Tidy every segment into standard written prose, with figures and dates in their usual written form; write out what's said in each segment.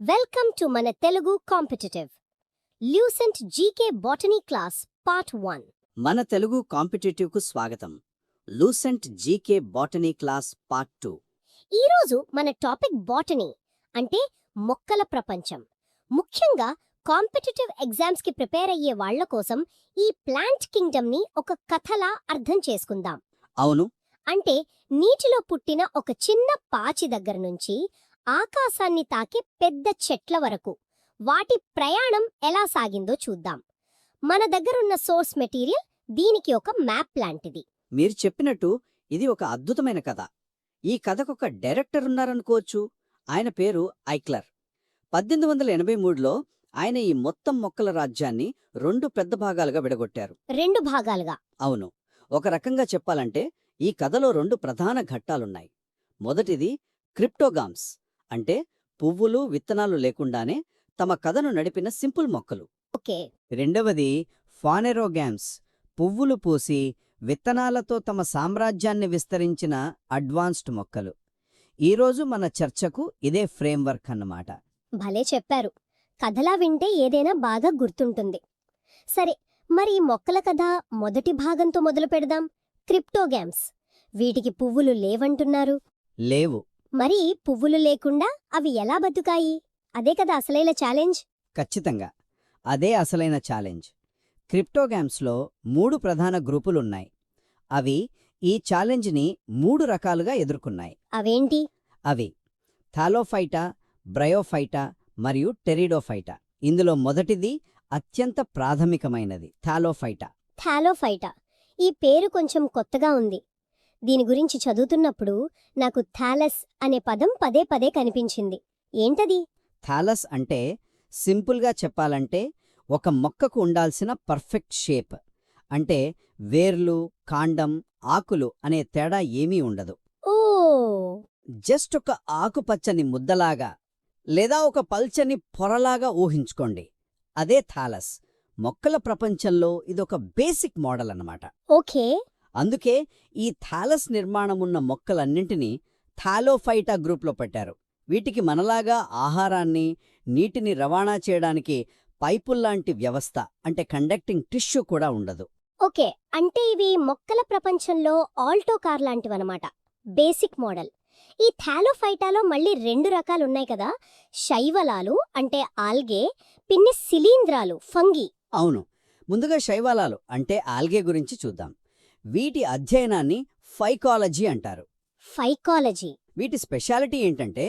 Welcome to మన Telugu competitive lucent GK botany class part 1. మన తెలుగు కాంపిటేటివ్కు స్వాగతం. Lucent GK botany class part 2. ఈరోజు మన టాపిక్ బాటనీ అంటే మొక్కల ప్రపంచం. ముఖ్యంగా కాంపిటిటివ్ ఎగ్జామ్స్కి ప్రిపేర్ అయ్యే వాళ్ల కోసం ఈ ప్లాంట్ కింగ్డమ్ని ఒక కథలా అర్థం చేసుకుందాం. అవును, అంటే నీటిలో పుట్టిన ఒక చిన్న పాచి దగ్గర నుంచి ఆకాశాన్ని తాకే పెద్ద చెట్ల వరకు వాటి ప్రయాణం ఎలా సాగిందో చూద్దాం. మన దగ్గరున్న సోర్స్ మెటీరియల్ దీనికి ఒక మ్యాప్ లాంటిది. మీరు చెప్పినట్టు ఇది ఒక అద్భుతమైన కథ. ఈ కథకొక డైరెక్టర్ ఉన్నారనుకోవచ్చు. ఆయన పేరు ఐక్లర్. 1883లో ఆయన ఈ మొత్తం మొక్కల రాజ్యాన్ని 2 పెద్ద భాగాలుగా విడగొట్టారు. 2 భాగాలుగా? అవును. ఒక రకంగా చెప్పాలంటే ఈ కథలో 2 ప్రధాన ఘట్టాలున్నాయి. మొదటిది క్రిప్టోగామ్స్, అంటే పువ్వులు విత్తనాలు లేకుండానే తమ కథను నడిపిన సింపుల్ మొక్కలు. ఓకే. రెండవది ఫానెరోగామ్స్, పువ్వులు పూసి విత్తనాలతో తమ సామ్రాజ్యాన్ని విస్తరించిన అడ్వాన్స్డ్ మొక్కలు. ఈరోజు మన చర్చకు ఇదే ఫ్రేమ్వర్క్ అన్నమాట. భలే చెప్పారు. కథలా వింటే ఏదైనా బాగా గుర్తుంటుంది. సరే, మరి ఈ మొక్కల కథ మొదటి భాగంతో మొదలు పెడదాం. క్రిప్టోగామ్స్. వీటికి పువ్వులు లేవంటున్నారు. లేవు. మరి పువ్వులు లేకుండా అవి ఎలా బతుకాయి? అదే కదా అసలైన ఛాలెంజ్. ఖచ్చితంగా అదే అసలైన ఛాలెంజ్. క్రిప్టోగామ్స్లో 3 ప్రధాన గ్రూపులున్నాయి. అవి ఈ ఛాలెంజ్ని 3 రకాలుగా ఎదుర్కొన్నాయి. అవేంటి? అవి థాలోఫైటా, బ్రయోఫైటా మరియు టెరిడోఫైటా. ఇందులో మొదటిది అత్యంత ప్రాథమికమైనది, థాలోఫైటా. థాలోఫైటా. ఈ పేరు కొంచెం కొత్తగా ఉంది. దీని గురించి చదువుతున్నప్పుడు నాకు థాలస్ అనే పదం పదే పదే కనిపించింది. ఏంటది? థాలస్ అంటే సింపుల్గా చెప్పాలంటే ఒక మొక్కకు ఉండాల్సిన పర్ఫెక్ట్ షేప్. అంటే వేర్లు, కాండం, ఆకులు అనే తేడా ఏమీ ఉండదు. ఓ! జస్ట్ ఒక ఆకుపచ్చని ముద్దలాగా లేదా ఒక పల్చని పొరలాగా ఊహించుకోండి. అదే థాలస్. మొక్కల ప్రపంచంలో ఇదొక బేసిక్ మోడల్ అన్నమాట. ఓకే. అందుకే ఈ థాలస్ నిర్మాణమున్న మొక్కలన్నింటినీ థాలోఫైటా గ్రూప్లో పెట్టారు. వీటికి మనలాగా ఆహారాన్ని, నీటిని రవాణా చేయడానికి పైపుల్లాంటి వ్యవస్థ, అంటే కండక్టింగ్ టిష్యూ కూడా ఉండదు. ఓకే, అంటే ఇవి మొక్కల ప్రపంచంలో ఆల్టో కార్ లాంటివన్నమాట. Basic model. ఈ థాలోఫైటాలో మళ్ళీ 2 రకాలున్నాయి కదా. శైవలాలు అంటే ఆల్గే, పిన్ని శిలీంధ్రాలు ఫంగి. అవును. ముందుగా శైవాలాలు అంటే ఆల్గే గురించి చూద్దాం. వీటి అధ్యయనాన్ని ఫైకాలజీ అంటారు. ఫైకాలజీ. వీటి స్పెషాలిటీ ఏంటంటే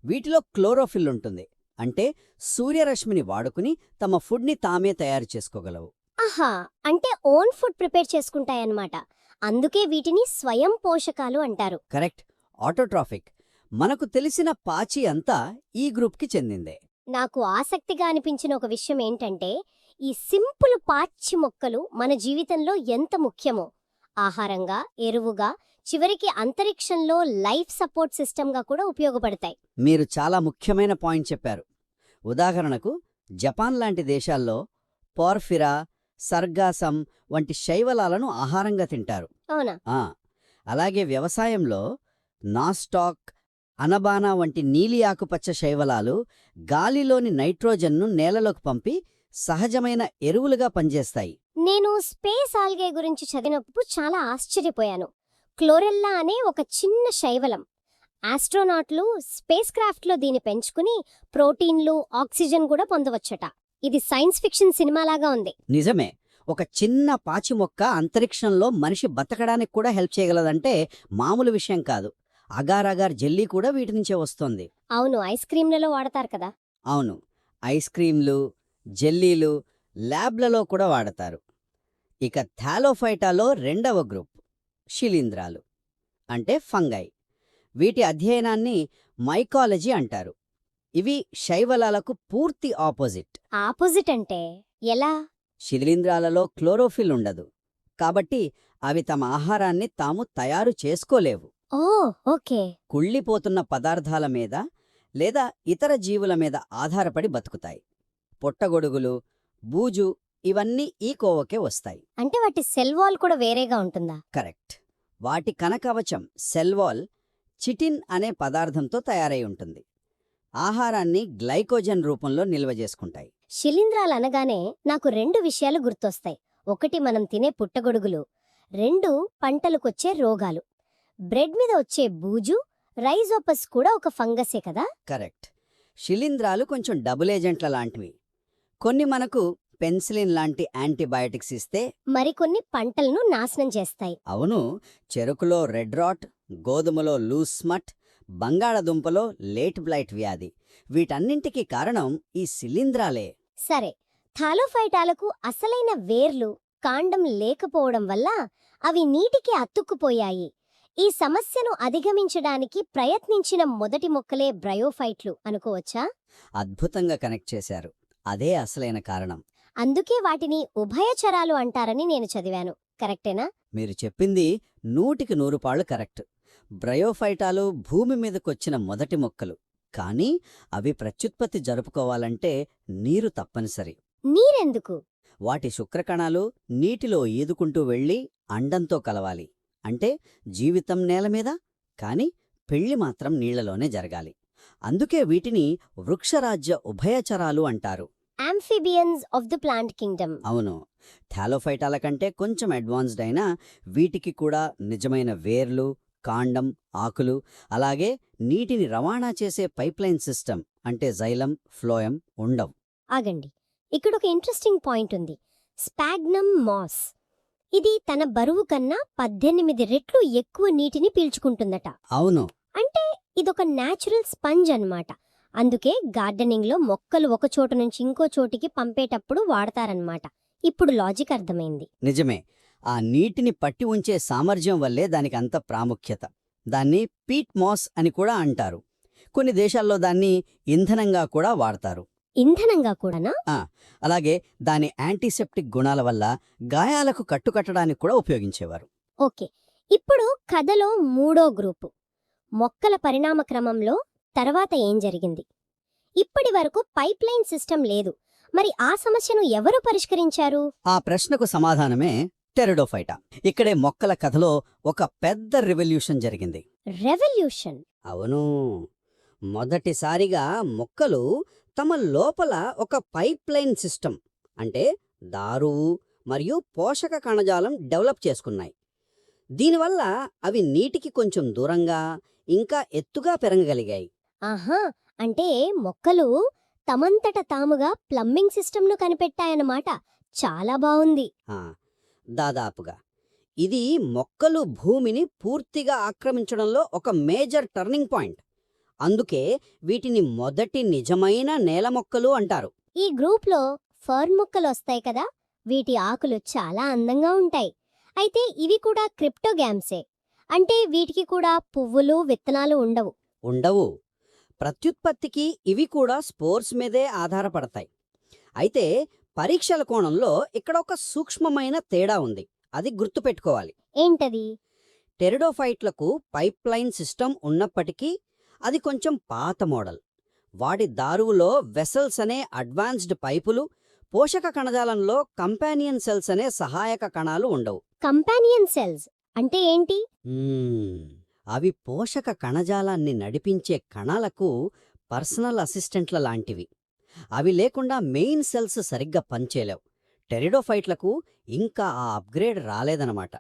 వీటిలో క్లోరోఫిల్ ఉంటుంది. అంటే సూర్యరశ్మిని వాడుకుని తమ ఫుడ్ని తామే తయారు చేసుకోగలవు. ఆహా, అంటే ఓన్ ఫుడ్ ప్రిపేర్ చేసుకుంటాయన్నమాట. అందుకే వీటిని స్వయం పోషకాలు అంటారు. కరెక్ట్. ఆటోట్రాఫిక్. మనకు తెలిసిన పాచి అంతా ఈ గ్రూప్కి చెందిందే. నాకు ఆసక్తిగా అనిపించిన ఒక విషయం ఏంటంటే ఈ సింపుల్ పాచి మొక్కలు మన జీవితంలో ఎంత ముఖ్యమో. ఆహారంగా, ఎరువుగా, చివరికి అంతరిక్షంలో లైఫ్ సపోర్ట్ సిస్టమ్గా కూడా ఉపయోగపడతాయి. మీరు చాలా ముఖ్యమైన పాయింట్ చెప్పారు. ఉదాహరణకు జపాన్ లాంటి దేశాల్లో పోర్ఫిరా, సర్గాసం వంటి శైవలాలను ఆహారంగా తింటారు. అవునా? అలాగే వ్యవసాయంలో నాస్టాక్, అనబానా వంటి నీలి ఆకుపచ్చ శైవలాలు గాలిలోని నైట్రోజన్ను నేలలోకి పంపి సహజమైన ఎరువులుగా పనిచేస్తాయి. నేను స్పేస్ ఆల్గే గురించి చదివినప్పుడు చాలా ఆశ్చర్యపోయాను. క్లోరెల్లా అనే ఒక చిన్న శైవలం. ఆస్ట్రోనాట్లు స్పేస్ క్రాఫ్ట్లో దీన్ని పెంచుకుని ప్రోటీన్లు, ఆక్సిజన్ కూడా పొందవచ్చట. ఇది సైన్స్ ఫిక్షన్ సినిమాలాగా ఉంది. నిజమే. ఒక చిన్న పాచి మొక్క అంతరిక్షంలో మనిషి బతకడానికి కూడా హెల్ప్ చేయగలదంటే మామూలు విషయం కాదు. అగార్ అగార్ జెల్లీ కూడా వీటి నుంచే వస్తోంది. అవును, ఐస్ క్రీంలలో వాడతారు కదా. అవును, ఐస్ క్రీంలు, జెల్లీలు ల్యాబ్లలో కూడా వాడతారు. ఇక థాలోఫైటాలో 2వ గ్రూప్ శిలీంధ్రాలు, అంటే ఫంగై. వీటి అధ్యయనాన్ని మైకాలజీ అంటారు. ఇవి శైవలాలకు పూర్తి ఆపోజిట్. ఆపోజిట్ అంటే ఎలా? శిలీంధ్రాలలో క్లోరోఫిల్ ఉండదు. కాబట్టి అవి తమ ఆహారాన్ని తాము తయారు చేసుకోలేవు. ఓ, ఓకే. కుళ్ళిపోతున్న పదార్థాల మీద లేదా ఇతర జీవుల మీద ఆధారపడి బతుకుతాయి. పొట్టగొడుగులు, బూజు ఇవన్నీ ఈ కోవకే వస్తాయి. అంటే వాటి సెల్ వాల్ కూడా వేరేగా ఉంటుందా? కరెక్ట్. వాటి కణకవచం సెల్వాల్ చిటిన్ అనే పదార్థంతో తయారై ఉంటుంది. ఆహారాన్ని గ్లైకోజన్ రూపంలో నిల్వ చేసుకుంటాయి. శిలీంధ్రాలనగానే నాకు 2 విషయాలు గుర్తొస్తాయి. ఒకటి మనం తినే పుట్టగొడుగులు, 2 పంటలకొచ్చే రోగాలు. బ్రెడ్ మీద వచ్చే బూజు, రైజోపస్ కూడా ఒక ఫంగసే కదా? కరెక్ట్. శిలీంధ్రాలు కొంచెం డబుల్ ఏజెంట్ల లాంటివి. కొన్ని మనకు పెన్సిలిన్ లాంటి యాంటీబయాటిక్స్ ఇస్తే, మరికొన్ని పంటలను నాశనం చేస్తాయి. అవును, చెరుకులో రెడ్ రాట్, గోధుమలో లూస్ స్మట్, బంగాళదుంపలో లేట్ బ్లైట్ వ్యాధి. వీటన్నింటికీ కారణం ఈ శిలీంధ్రాలే. సరే, థాలోఫైటాలకు అసలైన వేర్లు, కాండం లేకపోవడం వల్ల అవి నీటికి అతుక్కుపోయాయి. ఈ సమస్యను అధిగమించడానికి ప్రయత్నించిన మొదటి మొక్కలే బ్రయోఫైట్లు అనుకోవచ్చా? అద్భుతంగా కనెక్ట్ చేశారు. అదే అసలైన కారణం. అందుకే వాటిని ఉభయచరాలు అంటారని నేను చదివాను. కరెక్టేనా? మీరు చెప్పింది 100కి 100 పాళ్ళు కరెక్ట్. బ్రయోఫైటాలు భూమి మీదకొచ్చిన మొదటి మొక్కలు. కానీ అవి ప్రత్యుత్పత్తి జరుపుకోవాలంటే నీరు తప్పనిసరి. నీరెందుకు? వాటి శుక్రకణాలు నీటిలో ఈదుకుంటూ వెళ్ళి అండంతో కలవాలి. అంటే జీవితం నేలమీద, కాని పెళ్లి మాత్రం నీళ్లలోనే జరగాలి. అందుకే వీటిని వృక్షరాజ్య ఉభయచరాలు అంటారు. Amphibians of the plant Kingdom. అవును, థాలోఫైటాల కంటే కొంచెం అడ్వాన్స్డ్ అయినా వీటికి కూడా నిజమైన వేర్లు, కాండం, ఆకులు, అలాగే నీటిని రవాణా చేసే పైప్లైన్ సిస్టమ్ అంటే జైలం, ఫ్లోయం ఉండవు. ఆగండి, ఇక్కడొక ఇంట్రెస్టింగ్ పాయింట్ ఉంది. Sphagnum mass. ఇది తన బరువు కన్నా 18 రెట్లు ఎక్కువ నీటిని పీల్చుకుంటుందట. అవును, అంటే ఇదొక న్యాచురల్ స్పంజ్ అన్నమాట. అందుకే గార్డెనింగ్లో మొక్కలు ఒక చోటు నుంచి ఇంకో చోటికి పంపేటప్పుడు వాడతారన్నమాట. ఇప్పుడు లాజిక్ అర్థమైంది. నిజమే. ఆ నీటిని పట్టి ఉంచే సామర్థ్యం వల్లే దానికి అంత ప్రాముఖ్యత. దాన్ని పీట్ మాస్ అని కూడా అంటారు. కొన్ని దేశాల్లో దాన్ని ఇంధనంగా కూడా వాడతారు. ఇంధనంగా కూడానా? అలాగే దాని యాంటీసెప్టిక్ గుణాల వల్ల గాయాలకు కట్టుకట్టడానికి కూడా ఉపయోగించేవారు. ఓకే, ఇప్పుడు కథలో 3వ గ్రూపు మొక్కల పరిణామ క్రమంలో తర్వాత ఏం జరిగింది? ఇప్పటి వరకు పైప్లైన్ సిస్టమ్ లేదు. మరి ఆ సమస్యను ఎవరు పరిష్కరించారు? ఆ ప్రశ్నకు సమాధానమే టెరిడోఫైటా. ఇక్కడే మొక్కల కథలో ఒక పెద్ద రెవల్యూషన్ జరిగింది. రెవల్యూషన్? అవును, మొదటిసారిగా మొక్కలు తమ లోపల ఒక పైప్లైన్ సిస్టమ్ అంటే దారువు మరియు పోషక కణజాలం డెవలప్ చేసుకున్నాయి. దీనివల్ల అవి నీటికి కొంచెం దూరంగా, ఇంకా ఎత్తుగా పెరగగలిగాయి. ఆహా, అంటే మొక్కలు తమంతట తాముగా ప్లంబింగ్ సిస్టమ్ను కనిపెట్టాయన్నమాట. చాలా బావుంది. దాదాపుగా. ఇది మొక్కలు భూమిని పూర్తిగా ఆక్రమించడంలో ఒక మేజర్ టర్నింగ్ పాయింట్. అందుకే వీటిని మొదటి నిజమైన నేల మొక్కలు అంటారు. ఈ గ్రూప్లో ఫర్న్ మొక్కలు వస్తాయి కదా, వీటి ఆకులు చాలా అందంగా ఉంటాయి. అయితే ఇవి కూడా క్రిప్టోగామ్సే. అంటే వీటికి కూడా పువ్వులు, విత్తనాలు ఉండవు. ఉండవు. ప్రత్యుత్పత్తికి ఇవి కూడా స్పోర్స్ మీదే ఆధారపడతాయి. అయితే పరీక్షల కోణంలో ఇక్కడ ఒక సూక్ష్మమైన తేడా ఉంది. అది గుర్తుపెట్టుకోవాలి. ఏంటది? టెరిడోఫైట్లకు పైప్లైన్ సిస్టమ్ ఉన్నప్పటికీ అది కొంచెం పాత మోడల్. వాటి దారువులో వెసల్స్ అనే అడ్వాన్స్డ్ పైపులు, పోషక కణజాలంలో కంపానియన్ సెల్స్ అనే సహాయక కణాలు ఉండవు. కంపానియన్ సెల్స్ అంటే ఏంటి? అవి పోషక కణజాలాన్ని నడిపించే కణాలకు పర్సనల్ అసిస్టెంట్ల లాంటివి. అవి లేకుండా మెయిన్ సెల్స్ సరిగ్గా పనిచేయలేవు. టెరిడోఫైట్లకు ఇంకా ఆ అప్గ్రేడ్ రాలేదన్నమాట.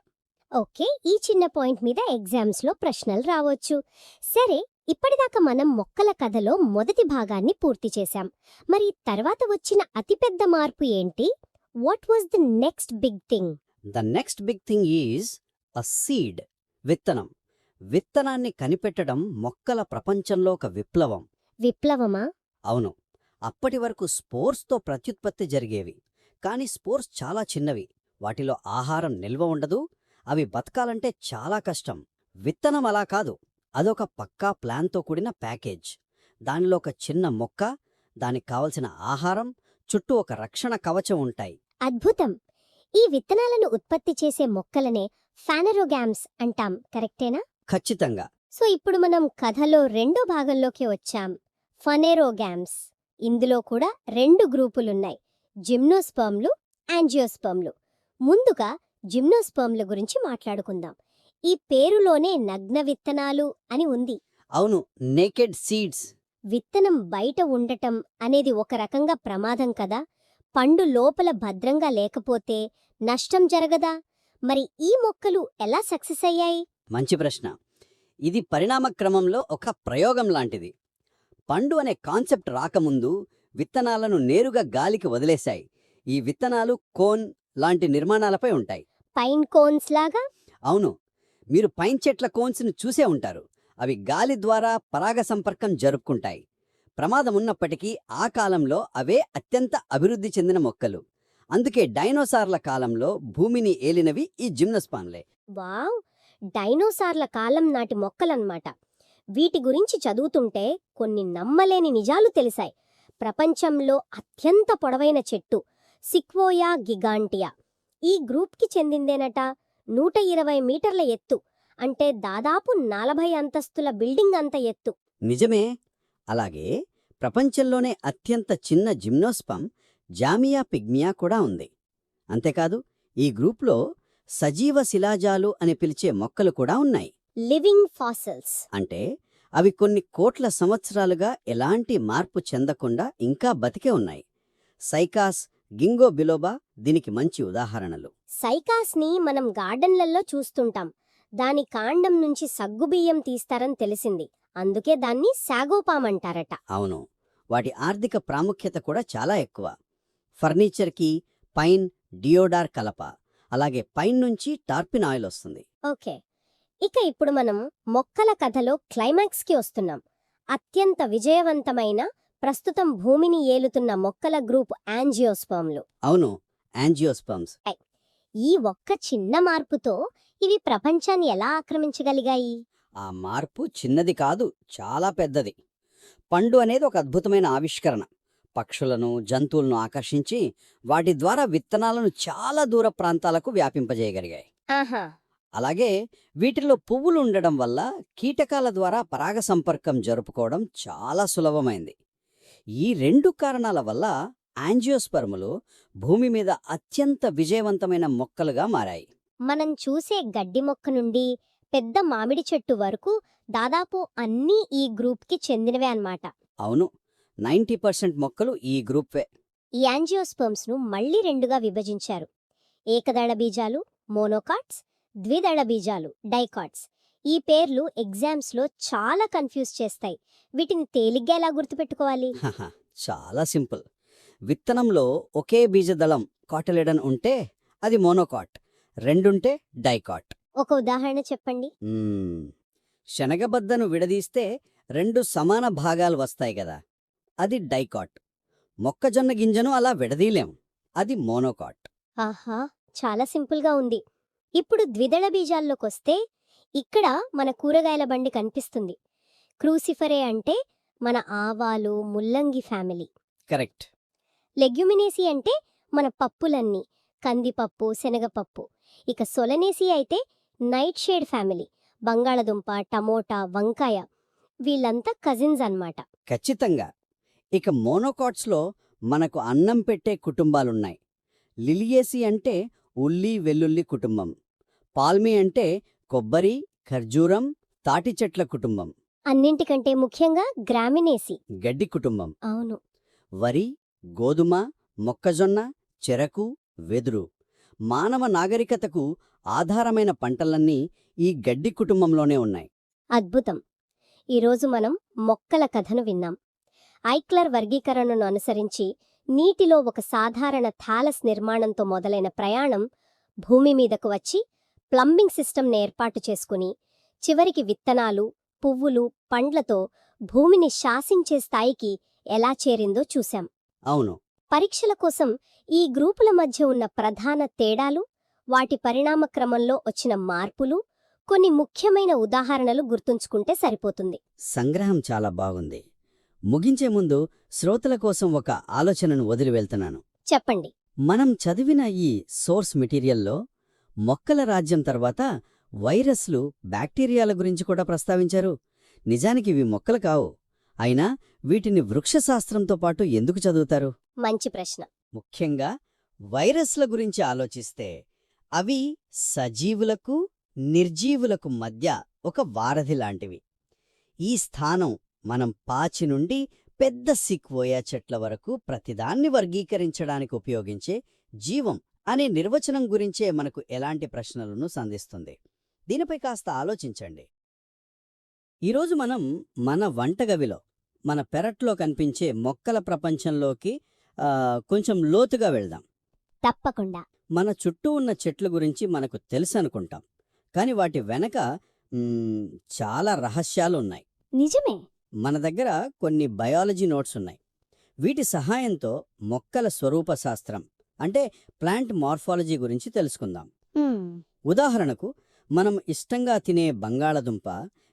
ఓకే, ఈ చిన్న పాయింట్ మీద ఎగ్జామ్స్లో ప్రశ్నలు రావచ్చు. సరే, ఇప్పటిదాకా మనం మొక్కల కథలో మొదటి భాగాన్ని పూర్తి చేశాం. మరి తర్వాత వచ్చిన అతిపెద్ద మార్పు ఏంటి? What was the next big thing? The next big thing is a seed, విత్తనం. విత్తనాన్ని కనిపెట్టడం మొక్కల ప్రపంచంలో ఒక విప్లవం. విప్లవమా? అవును. అప్పటి వరకు స్పోర్స్తో ప్రత్యుత్పత్తి జరిగేవి. కాని స్పోర్స్ చాలా చిన్నవి. వాటిలో ఆహారం నిల్వ ఉండదు. అవి బతకాలంటే చాలా కష్టం. విత్తనం అలా కాదు. అదొక పక్కా ప్లాన్తో కూడిన ప్యాకేజ్. దానిలో ఒక చిన్న మొక్క, దానికి కావలసిన ఆహారం, చుట్టూ ఒక రక్షణ కవచం ఉంటాయి. అద్భుతం. ఈ విత్తనాలను ఉత్పత్తి చేసే మొక్కలనే ఫానెరోగామ్స్ అంటాం, కరెక్టేనా? ఖచ్చితంగా. సో ఇప్పుడు మనం కథలో 2వ భాగంలోకి వచ్చాం, ఫనెరోగామ్స్. ఇందులో కూడా 2 గ్రూపులున్నాయి, జిమ్నోస్పర్మ్లు, యాంజియోస్పర్మ్లు. ముందుగా జిమ్నోస్పర్మ్ల గురించి మాట్లాడుకుందాం. ఈ పేరులోనే నగ్న విత్తనాలు అని ఉంది. అవును, నేకెడ్ సీడ్స్. విత్తనం బయట ఉండటం అనేది ఒక రకంగా ప్రమాదం కదా. పండు లోపల భద్రంగా లేకపోతే నష్టం జరగదా? మరి ఈ మొక్కలు ఎలా సక్సెస్ అయ్యాయి? మంచి ప్రశ్న. ఇది పరిణామ క్రమంలో ఒక ప్రయోగం లాంటిది. పండు అనే కాన్సెప్ట్ రాకముందు విత్తనాలను నేరుగా గాలికి వదిలేశాయి. ఈ విత్తనాలు కోన్ లాంటి నిర్మాణాలపై ఉంటాయి. పైన్ కోన్స్ లాగా? అవును, మీరు పైన్ చెట్ల కోన్స్ని చూసే ఉంటారు. అవి గాలి ద్వారా పరాగ సంపర్కం జరుపుకుంటాయి. ప్రమాదమున్నప్పటికీ ఆ కాలంలో అవే అత్యంత అభివృద్ధి చెందిన మొక్కలు. అందుకే డైనోసార్ల కాలంలో భూమిని ఏలినవి ఈ జిమ్నోస్పర్మ్లే. వావ్! డైనోసార్ల కాలం నాటి మొక్కలన్నమాట. వీటి గురించి చదువుతుంటే కొన్ని నమ్మలేని నిజాలు తెలిసాయి. ప్రపంచంలో అత్యంత పొడవైన చెట్టు సిక్వోయా గిగాంటియా ఈ గ్రూప్కి చెందిందేనట. 120 మీటర్ల ఎత్తు, అంటే దాదాపు 40 అంతస్తుల బిల్డింగ్ అంత ఎత్తు. నిజమే. అలాగే ప్రపంచంలోనే అత్యంత చిన్న జిమ్నోస్పర్మ్ జామియా పిగ్మియా కూడా ఉంది. అంతేకాదు, ఈ గ్రూప్లో సజీవ శిలాజాలు అని పిలిచే మొక్కలు కూడా ఉన్నాయి. లివింగ్ ఫాసిల్స్ అంటే అవి కొన్ని కోట్ల సంవత్సరాలుగా ఎలాంటి మార్పు చెందకుండా ఇంకా బతికే ఉన్నాయి. సైకాస్, గింగో బిలోబా దీనికి మంచి ఉదాహరణలు. సైకాస్ని మనం గార్డెన్లలో చూస్తుంటాం. దాని కాండం నుంచి సగ్గుబియ్యం తీస్తారని తెలిసింది. అందుకే దాన్ని సాగోపామ్ అంటారట. అవును, వాటి ఆర్థిక ప్రాముఖ్యత కూడా చాలా ఎక్కువ. ఫర్నిచర్కి పైన్, డియోడార్ కలప, అలాగే పైన్ నుంచి టార్పిన్ ఆయిల్ వస్తుంది. ఓకే, ఇక ఇప్పుడు మనం మొక్కల కథలో క్లైమాక్స్కి వస్తున్నాం. అత్యంత విజయవంతమైన, ప్రస్తుతం భూమిని ఏలుతున్న మొక్కల గ్రూప్ యాంజియోస్పర్మ్లు. అవును, యాంజియోస్పర్మ్స్. ఈ ఒక్క చిన్న మార్పుతో ఇవి ప్రపంచాన్ని ఎలా ఆక్రమించగలిగాయి? ఆ మార్పు చిన్నది కాదు, చాలా పెద్దది. పండు అనేది ఒక అద్భుతమైన ఆవిష్కరణ. పక్షులను, జంతువులను ఆకర్షించి వాటి ద్వారా విత్తనాలను చాలా దూర ప్రాంతాలకు వ్యాపింపజేయగలిగాయి. ఆహా, అలాగే వీటిలో పువ్వులు ఉండడం వల్ల కీటకాల ద్వారా పరాగ సంపర్కం జరుపుకోవడం చాలా సులభమైంది. ఈ 2 కారణాల వల్ల యాంజియోస్పర్ములు భూమి మీద అత్యంత విజయవంతమైన మొక్కలుగా మారాయి. మనం చూసే గడ్డి మొక్క నుండి పెద్ద మామిడి చెట్టు వరకు దాదాపు అన్నీ ఈ గ్రూప్కి చెందినవే అన్నమాట. అవును, 90% మొక్కలు ఈ గ్రూప్వే. ఈ యాంజియోస్పర్మ్స్ను మళ్లీ 2గా విభజించారు. ఏకదళ బీజాలు మోనోకాట్స్, ద్విదళ బీజాలు డైకాట్స్. ఈ పేర్లు ఎగ్జామ్స్లో చాలా కన్ఫ్యూజ్ చేస్తాయి. వీటిని తేలిగ్గా ఎలా గుర్తుపెట్టుకోవాలి? హహ, చాలా సింపుల్. విత్తనంలో ఒకే బీజదళం కాటలిడన్ ఉంటే అది మోనోకాట్, 2 ఉంటే డైకాట్. ఒక ఉదాహరణ చెప్పండి. శనగబద్దను విడదీస్తే 2 సమాన భాగాలు వస్తాయి గదా, అది డైకాట్. మొక్కజొన్న గింజను అలా విడదీలేం, అది మోనోకాట్. ఆహా, చాలా సింపుల్గా ఉంది. ఇప్పుడు ద్విదళ బీజాల్లోకొస్తే ఇక్కడ మన కూరగాయల బండి కనిపిస్తుంది. క్రూసిఫరే అంటే మన ఆవాలు, ముల్లంగి ఫ్యామిలీ. కరెక్ట్. లెగ్యుమినేసి అంటే మన పప్పులన్నీ, కందిపప్పు, శనగపప్పు. ఇక సొలనేసి అయితే నైట్ షేడ్ ఫ్యామిలీ, బంగాళదుంప, టమోటా, వంకాయ. వీళ్ళంతా కజిన్స్ అన్నమాట. ఖచ్చితంగా. ఇక మోనోకాట్స్లో మనకు అన్నం పెట్టే కుటుంబాలున్నాయి. లిలియేసి అంటే ఉల్లి, వెల్లుల్లి కుటుంబం. పాల్మీ అంటే కొబ్బరి, ఖర్జూరం, తాటి చెట్ల కుటుంబం. అన్నింటికంటే ముఖ్యంగా గ్రామినేసి, గడ్డి కుటుంబం. అవును. వరి, గోధుమ, మొక్కజొన్న, చెరకు, వెదురు. మానవ నాగరికతకు ఆధారమైన పంటలన్నీ ఈ గడ్డి కుటుంబంలోనే ఉన్నాయి. అద్భుతం. ఈరోజు మనం మొక్కల కథను విన్నాం. ఐక్లర్ వర్గీకరణను అనుసరించి నీటిలో ఒక సాధారణ థాలస్ నిర్మాణంతో మొదలైన ప్రయాణం భూమి మీదకు వచ్చి ప్లంబింగ్ సిస్టమ్ని ఏర్పాటు చేసుకుని చివరికి విత్తనాలు, పువ్వులు, పండ్లతో భూమిని శాసించే స్థాయికి ఎలా చేరిందో చూశాం. అవును. పరీక్షల కోసం ఈ గ్రూపుల మధ్య ఉన్న ప్రధాన తేడాలు, వాటి పరిణామ క్రమంలో వచ్చిన మార్పులు, కొన్ని ముఖ్యమైన ఉదాహరణలు గుర్తుంచుకుంటే సరిపోతుంది. సంగ్రహం చాలా బాగుంది. ముగించే ముందు శ్రోతల కోసం ఒక ఆలోచనను వదిలి వెళ్తున్నాను. చెప్పండి. మనం చదివిన ఈ సోర్స్ మెటీరియల్లో మొక్కల రాజ్యం తర్వాత వైరస్లు, బ్యాక్టీరియాల గురించి కూడా ప్రస్తావించారు. నిజానికి ఇవి మొక్కలు కావు. అయినా వీటిని వృక్షశాస్త్రంతో పాటు ఎందుకు చదువుతారు? మంచి ప్రశ్న. ముఖ్యంగా వైరస్ల గురించి ఆలోచిస్తే అవి సజీవులకు, నిర్జీవులకు మధ్య ఒక వారధి లాంటివి. ఈ స్థానం మనం పాచి నుండి పెద్ద సిక్వోయా చెట్ల వరకు ప్రతిదాన్ని వర్గీకరించడానికి ఉపయోగించే జీవం అనే నిర్వచనం గురించే మనకు ఎలాంటి ప్రశ్నలను సంధిస్తుంది. దీనిపై కాస్త ఆలోచించండి. ఈరోజు మనం మన వంటగదిలో, మన పెరట్లో కనిపించే మొక్కల ప్రపంచంలోకి కొంచెం లోతుగా వెళ్దాం. తప్పకుండా. మన చుట్టూ ఉన్న చెట్ల గురించి మనకు తెలుసనుకుంటాం, కాని వాటి వెనక చాలా రహస్యాలున్నాయి. నిజమే. మన దగ్గర కొన్ని బయాలజీ నోట్స్ ఉన్నాయి. వీటి సహాయంతో మొక్కల స్వరూప శాస్త్రం అంటే ప్లాంట్ మార్ఫాలజీ గురించి తెలుసుకుందాం. ఉదాహరణకు, మనం ఇష్టంగా తినే బంగాళదుంప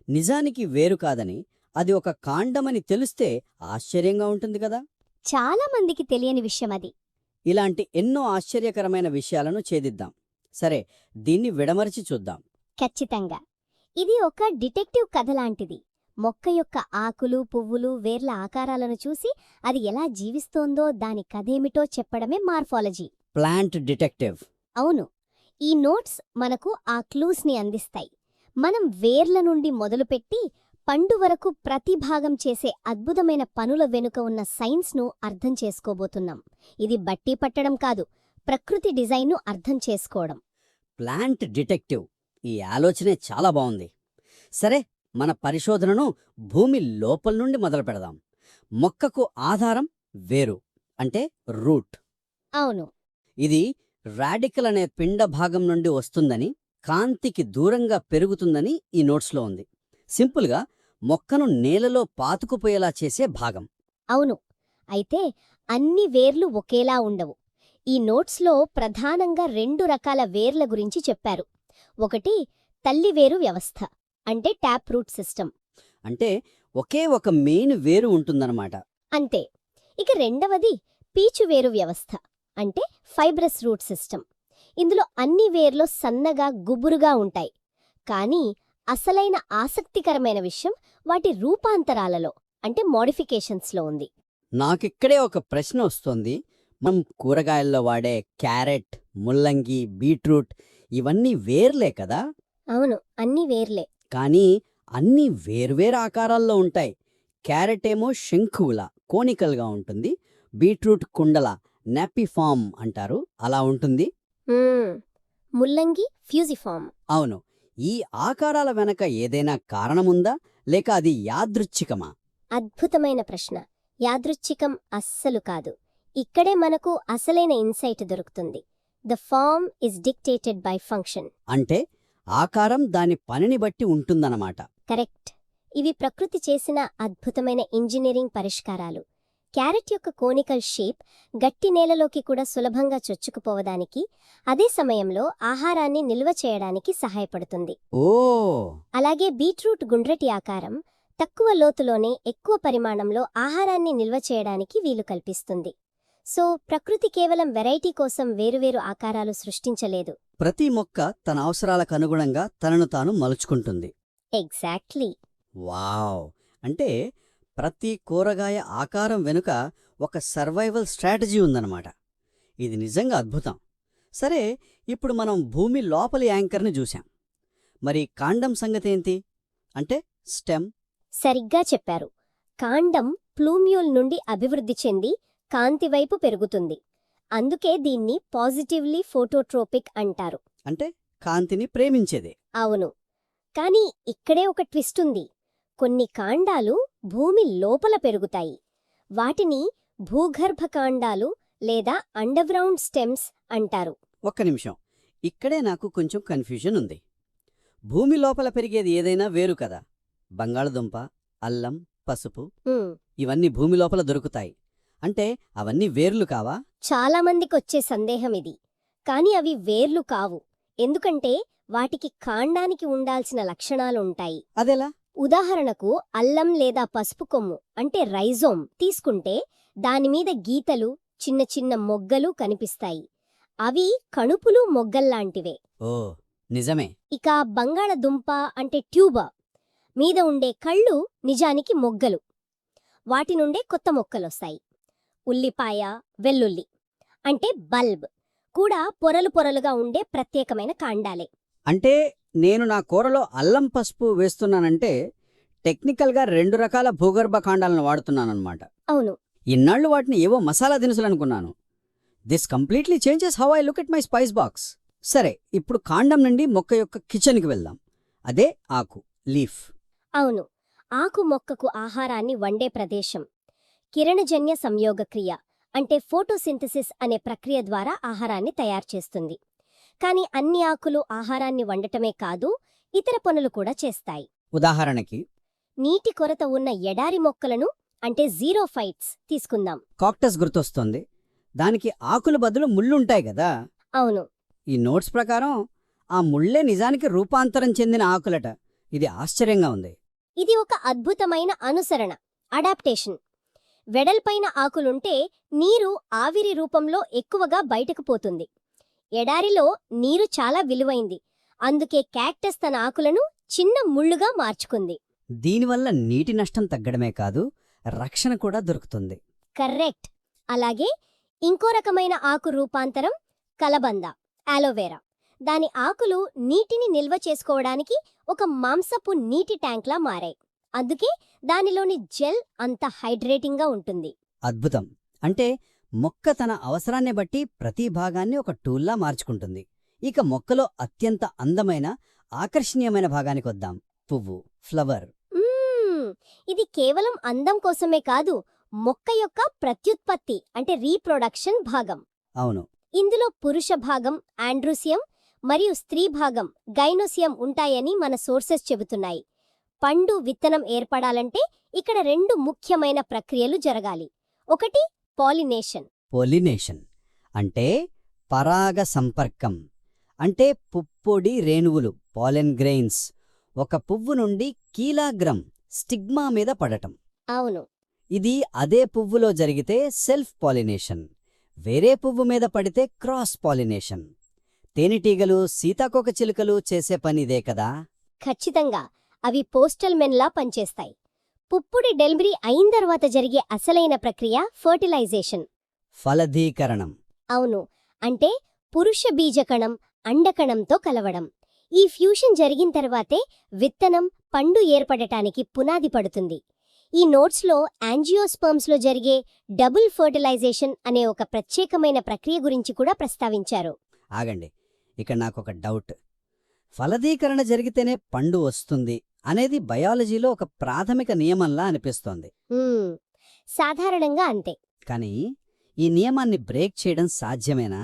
నిజానికి వేరు కాదని, అది ఒక కాండమని తెలిస్తే ఆశ్చర్యంగా ఉంటుంది కదా. చాలా మందికి తెలియని విషయం అది. ఇలాంటి ఎన్నో ఆశ్చర్యకరమైన విషయాలను ఛేదిద్దాం. సరే, దీన్ని విడమరిచి చూద్దాం. ఖచ్చితంగా. ఇది ఒక డిటెక్టివ్ కథ లాంటిది. మొక్క యొక్క ఆకులు, పువ్వులు, వేర్ల ఆకారాలను చూసి అది ఎలా జీవిస్తోందో దాని కథేమిటో చెప్పడమే మార్ఫాలజీ. Plant detective. అవును. ఈ నోట్స్ మనకు ఆ క్లూస్ని అందిస్తాయి. మనం వేర్ల నుండి మొదలుపెట్టి పండు వరకు ప్రతి భాగం చేసే అద్భుతమైన పనుల వెనుక ఉన్న సైన్స్ను అర్థం చేసుకోబోతున్నాం. ఇది బట్టి పట్టడం కాదు, ప్రకృతి డిజైన్ను అర్థం చేసుకోవడం. ప్లాంట్ డిటెక్టివ్, ఈ ఆలోచనే చాలా బావుంది. సరే, మన పరిశోధనను భూమి లోపల నుండి మొదలు పెడదాం. మొక్కకు ఆధారం వేరు, అంటే రూట్. అవును. ఇది రాడికల్ అనే పిండ భాగం నుండి వస్తుందని, కాంతికి దూరంగా పెరుగుతుందని ఈ నోట్స్లో ఉంది. సింపుల్గా, మొక్కను నేలలో పాతుకుపోయేలా చేసే భాగం. అవును. అయితే అన్ని వేర్లు ఒకేలా ఉండవు. ఈ నోట్స్లో ప్రధానంగా 2 రకాల వేర్ల గురించి చెప్పారు. ఒకటి తల్లివేరు వ్యవస్థ, అంటే ట్యాప్ రూట్ సిస్టమ్. అంటే ఒకే ఒక మెయిన్ వేరు ఉంటుందన్నమాట. అంతే. ఇక రెండవది పీచువేరు వ్యవస్థ, అంటే ఫైబ్రస్ రూట్ సిస్టమ్. ఇందులో అన్ని వేర్లు సన్నగా గుబురుగా ఉంటాయి. కానీ అసలైన ఆసక్తికరమైన విషయం వాటి రూపాంతరాలలో, అంటే మోడిఫికేషన్స్లో ఉంది. నాకిక్కడే ఒక ప్రశ్న వస్తోంది. మనం కూరగాయల్లో వాడే క్యారెట్, ముల్లంగి, బీట్రూట్ ఇవన్నీ వేర్లే కదా. అవును, అన్ని వేర్లే. కానీ అన్నీ వేర్వేరు ఆకారాల్లో ఉంటాయి. క్యారెట్ ఏమో శంఖువులా కోనికల్గా ఉంటుంది. బీట్రూట్ కుండల, నాపిఫామ్ అంటారు, అలా ఉంటుంది. ముల్లంగి ఫ్యూజిఫామ్. అవును. ఈ ఆకారాల వెనక ఏదైనా కారణముందా, లేక అది యాదృచ్ఛికమా? అద్భుతమైన ప్రశ్న. యాదృచ్ఛికం అస్సలు కాదు. ఇక్కడే మనకు అసలైన ఇన్సైట్ దొరుకుతుంది. The form is dictated by function. అంటే ఆకారం దాని పనిని బట్టి ఉంటుందన్నమాట. కరెక్ట్. ఇవి ప్రకృతి చేసిన అద్భుతమైన ఇంజనీరింగ్ పరిష్కారాలు. క్యారెట్ యొక్క కోనికల్ షేప్ గట్టి నేలలోకి కూడా సులభంగా చొచ్చుకుపోవడానికి, అదే సమయంలో ఆహారాన్ని నిల్వ చేయడానికి సహాయపడుతుంది. ఓ! అలాగే బీట్రూట్ గుండ్రటి ఆకారం తక్కువ లోతులోనే ఎక్కువ పరిమాణంలో ఆహారాన్ని నిల్వ చేయడానికి వీలు కల్పిస్తుంది. సో ప్రకృతి కేవలం వెరైటీ కోసం వేరువేరు ఆకారాలు సృష్టించలేదు. ప్రతి మొక్క తన అవసరాలకు అనుగుణంగా తనను తాను మలుచుకుంటుంది. ఎగ్జాక్ట్లీ. వావ్! అంటే ప్రతి కూరగాయ ఆకారం వెనుక ఒక సర్వైవల్ స్ట్రాటజీ ఉందన్నమాట. ఇది నిజంగా అద్భుతం. సరే, ఇప్పుడు మనం భూమి లోపలి యాంకర్ని చూశాం. మరి కాండం సంగతేంటి? అంటే స్టెమ్. సరిగ్గా చెప్పారు. కాండం ప్లూమ్యూల్ నుండి అభివృద్ధి చెంది కాంతివైపు పెరుగుతుంది. అందుకే దీన్ని పాజిటివ్లీ ఫోటోట్రోపిక్ అంటారు. అంటే కాంతిని ప్రేమించేదే. అవును. కాని ఇక్కడే ఒక ట్విస్ట్ ఉంది. కొన్ని కాండాలు భూమి లోపల పెరుగుతాయి. వాటిని భూగర్భ కాండాలు లేదా అండర్గ్రౌండ్ స్టెమ్స్ అంటారు. ఒక్క నిమిషం, ఇక్కడే నాకు కొంచెం కన్ఫ్యూజన్ ఉంది. భూమి లోపల పెరిగేది ఏదైనా వేరు కదా. బంగాళదుంప, అల్లం, పసుపు ఇవన్నీ భూమి లోపల దొరుకుతాయి. అంటే అవన్నీ వేర్లు కావా? చాలామందికొచ్చే సందేహం ఇది. కాని అవి వేర్లు కావు. ఎందుకంటే వాటికి కాండానికి ఉండాల్సిన లక్షణాలుంటాయి. అదెలా? ఉదాహరణకు అల్లం లేదా పసుపు కొమ్ము అంటే రైజోమ్ తీసుకుంటే దానిమీద గీతలు, చిన్న చిన్న మొగ్గలు కనిపిస్తాయి. అవి కణుపులు, మొగ్గల్లాంటివే. ఓ, నిజమే. ఇక బంగాళదుంప అంటే ట్యూబర్ మీద ఉండే కళ్ళు నిజానికి మొగ్గలు. వాటి నుండే కొత్త మొక్కలొస్తాయి. ఉల్లిపాయ, వెల్లుల్లి అంటే బల్బ్ కూడా పొరలు పొరలుగా ఉండే ప్రత్యేకమైన కాండాలే. అంటే నేను నా కూరలో అల్లం పసుపు వేస్తున్నానంటే టెక్నికల్గా 2 రకాల భూగర్భ కాండాలను వాడుతున్నానన్నమాట. అవును. ఇన్నాళ్ళు వాటిని ఏవో మసాలా దినుసులు అనుకున్నాను. This completely changes how I look at my spice box. సరే, ఇప్పుడు కాండం నుండి మొక్క యొక్క కిచెన్కి వెళ్దాం. అదే ఆకు, లీఫ్. అవును. ఆకు మొక్కకు ఆహారాన్ని వండే ప్రదేశం. కిరణజన్య సంయోగక్రియ అంటే ఫోటోసింథసిస్ అనే ప్రక్రియ ద్వారా ఆహారాన్ని తయారుచేస్తుంది. కాని అన్ని ఆకులు ఆహారాన్ని వండటమే కాదు, ఇతర పనులు కూడా చేస్తాయి. ఉదాహరణకి నీటి కొరత ఉన్న ఎడారి మొక్కలను అంటే జీరోఫైట్స్ తీసుకుందాం. కాక్టస్ గుర్తొస్తుంది. దానికి ఆకుల బదులు ముళ్ళుంటాయి గదా. అవును. ఈ నోట్స్ ప్రకారం ఆ ముళ్ళే నిజానికి రూపాంతరం చెందిన ఆకులట. ఇది ఆశ్చర్యంగా ఉంది. ఇది ఒక అద్భుతమైన అనుసరణ, అడాప్టేషన్. వెడల్పైన ఆకులుంటే నీరు ఆవిరి రూపంలో ఎక్కువగా బయటకు పోతుంది. ఎడారిలో నీరు చాలా విలువైంది, అందుకే క్యాక్టస్ తన ఆకులను చిన్న ముళ్ళుగా మార్చుకుంది. దీనివల్ల నీటి నష్టం తగ్గడమే కాదు, రక్షణ కూడా దొరుకుతుంది. కర్రెక్ట్. అలాగే ఇంకో రకమైన ఆకు రూపాంతరం కలబంద, ఆలోవేరా. దాని ఆకులు నీటిని నిల్వ చేసుకోవడానికి ఒక మాంసపు నీటి ట్యాంక్లా మారాయి. అందుకే దానిలోని జెల్ అంత హైడ్రేటింగ్గా ఉంటుంది. అద్భుతం. అంటే మొక్క తన అవసరాన్ని బట్టి ప్రతి భాగాన్ని ఒక టూల్లా మార్చుకుంటుంది. ఇక మొక్కలో అత్యంత అందమైన, ఆకర్షణీయమైన భాగానికొద్దాం. పువ్వు, ఫ్లవర్. ఇది కేవలం అందం కోసమే కాదు, మొక్క యొక్క ప్రత్యుత్పత్తి అంటే రీప్రొడక్షన్ భాగం. అవును. ఇందులో పురుష భాగం ఆండ్రూసియం మరియు స్త్రీ భాగం గైనోసియం ఉంటాయని మన సోర్సెస్ చెబుతున్నాయి. పండు, విత్తనం ఏర్పడాలంటే ఇక్కడ 2 ముఖ్యమైన ప్రక్రియలు జరగాలి. ఒకటి పాలినేషన్. పొలినేషన్ అంటే పరాగ సంపర్కం. అంటే పుప్పొడి రేణువులు, పాలెన్ గ్రెయిన్స్, ఒక పువ్వు నుండి కీలాగ్రం స్టిగ్మా మీద పడటం. అవును. ఇది అదే పువ్వులో జరిగితే సెల్ఫ్ పాలినేషన్. వేరే పువ్వు మీద పడితే క్రాస్ పాలినేషన్. తేనెటీగలు, సీతాకోకచిలుకలు చేసే పనిదే కదా. ఖచ్చితంగా. అవి పోస్టల్ మెన్లా పనిచేస్తాయి. పుప్పుడి డెలివరీ అయిన తర్వాత జరిగే అసలైన ప్రక్రియ ఫర్టిలైజేషన్, ఫలదీకరణం. అవును. అంటే పురుష బీజకణం అండకణంతో కలవడం. ఈ ఫ్యూషన్ జరిగిన తర్వాతే విత్తనం, పండు ఏర్పడటానికి పునాది పడుతుంది. ఈ నోట్స్లో యాంజియోస్పర్మ్స్లో జరిగే డబుల్ ఫర్టిలైజేషన్ అనే ఒక ప్రత్యేకమైన ప్రక్రియ గురించి కూడా ప్రస్తావించారు. ఆగండి, ఇక్కడ నాకొక డౌట్. ఫలదీకరణ జరిగితేనే పండు వస్తుంది అనేది బయాలజీలో ఒక ప్రాథమిక నియమంలా అనిపిస్తోంది. సాధారణంగా అంతే. కానీ ఈ నియమాన్ని బ్రేక్ చేయడం సాధ్యమేనా?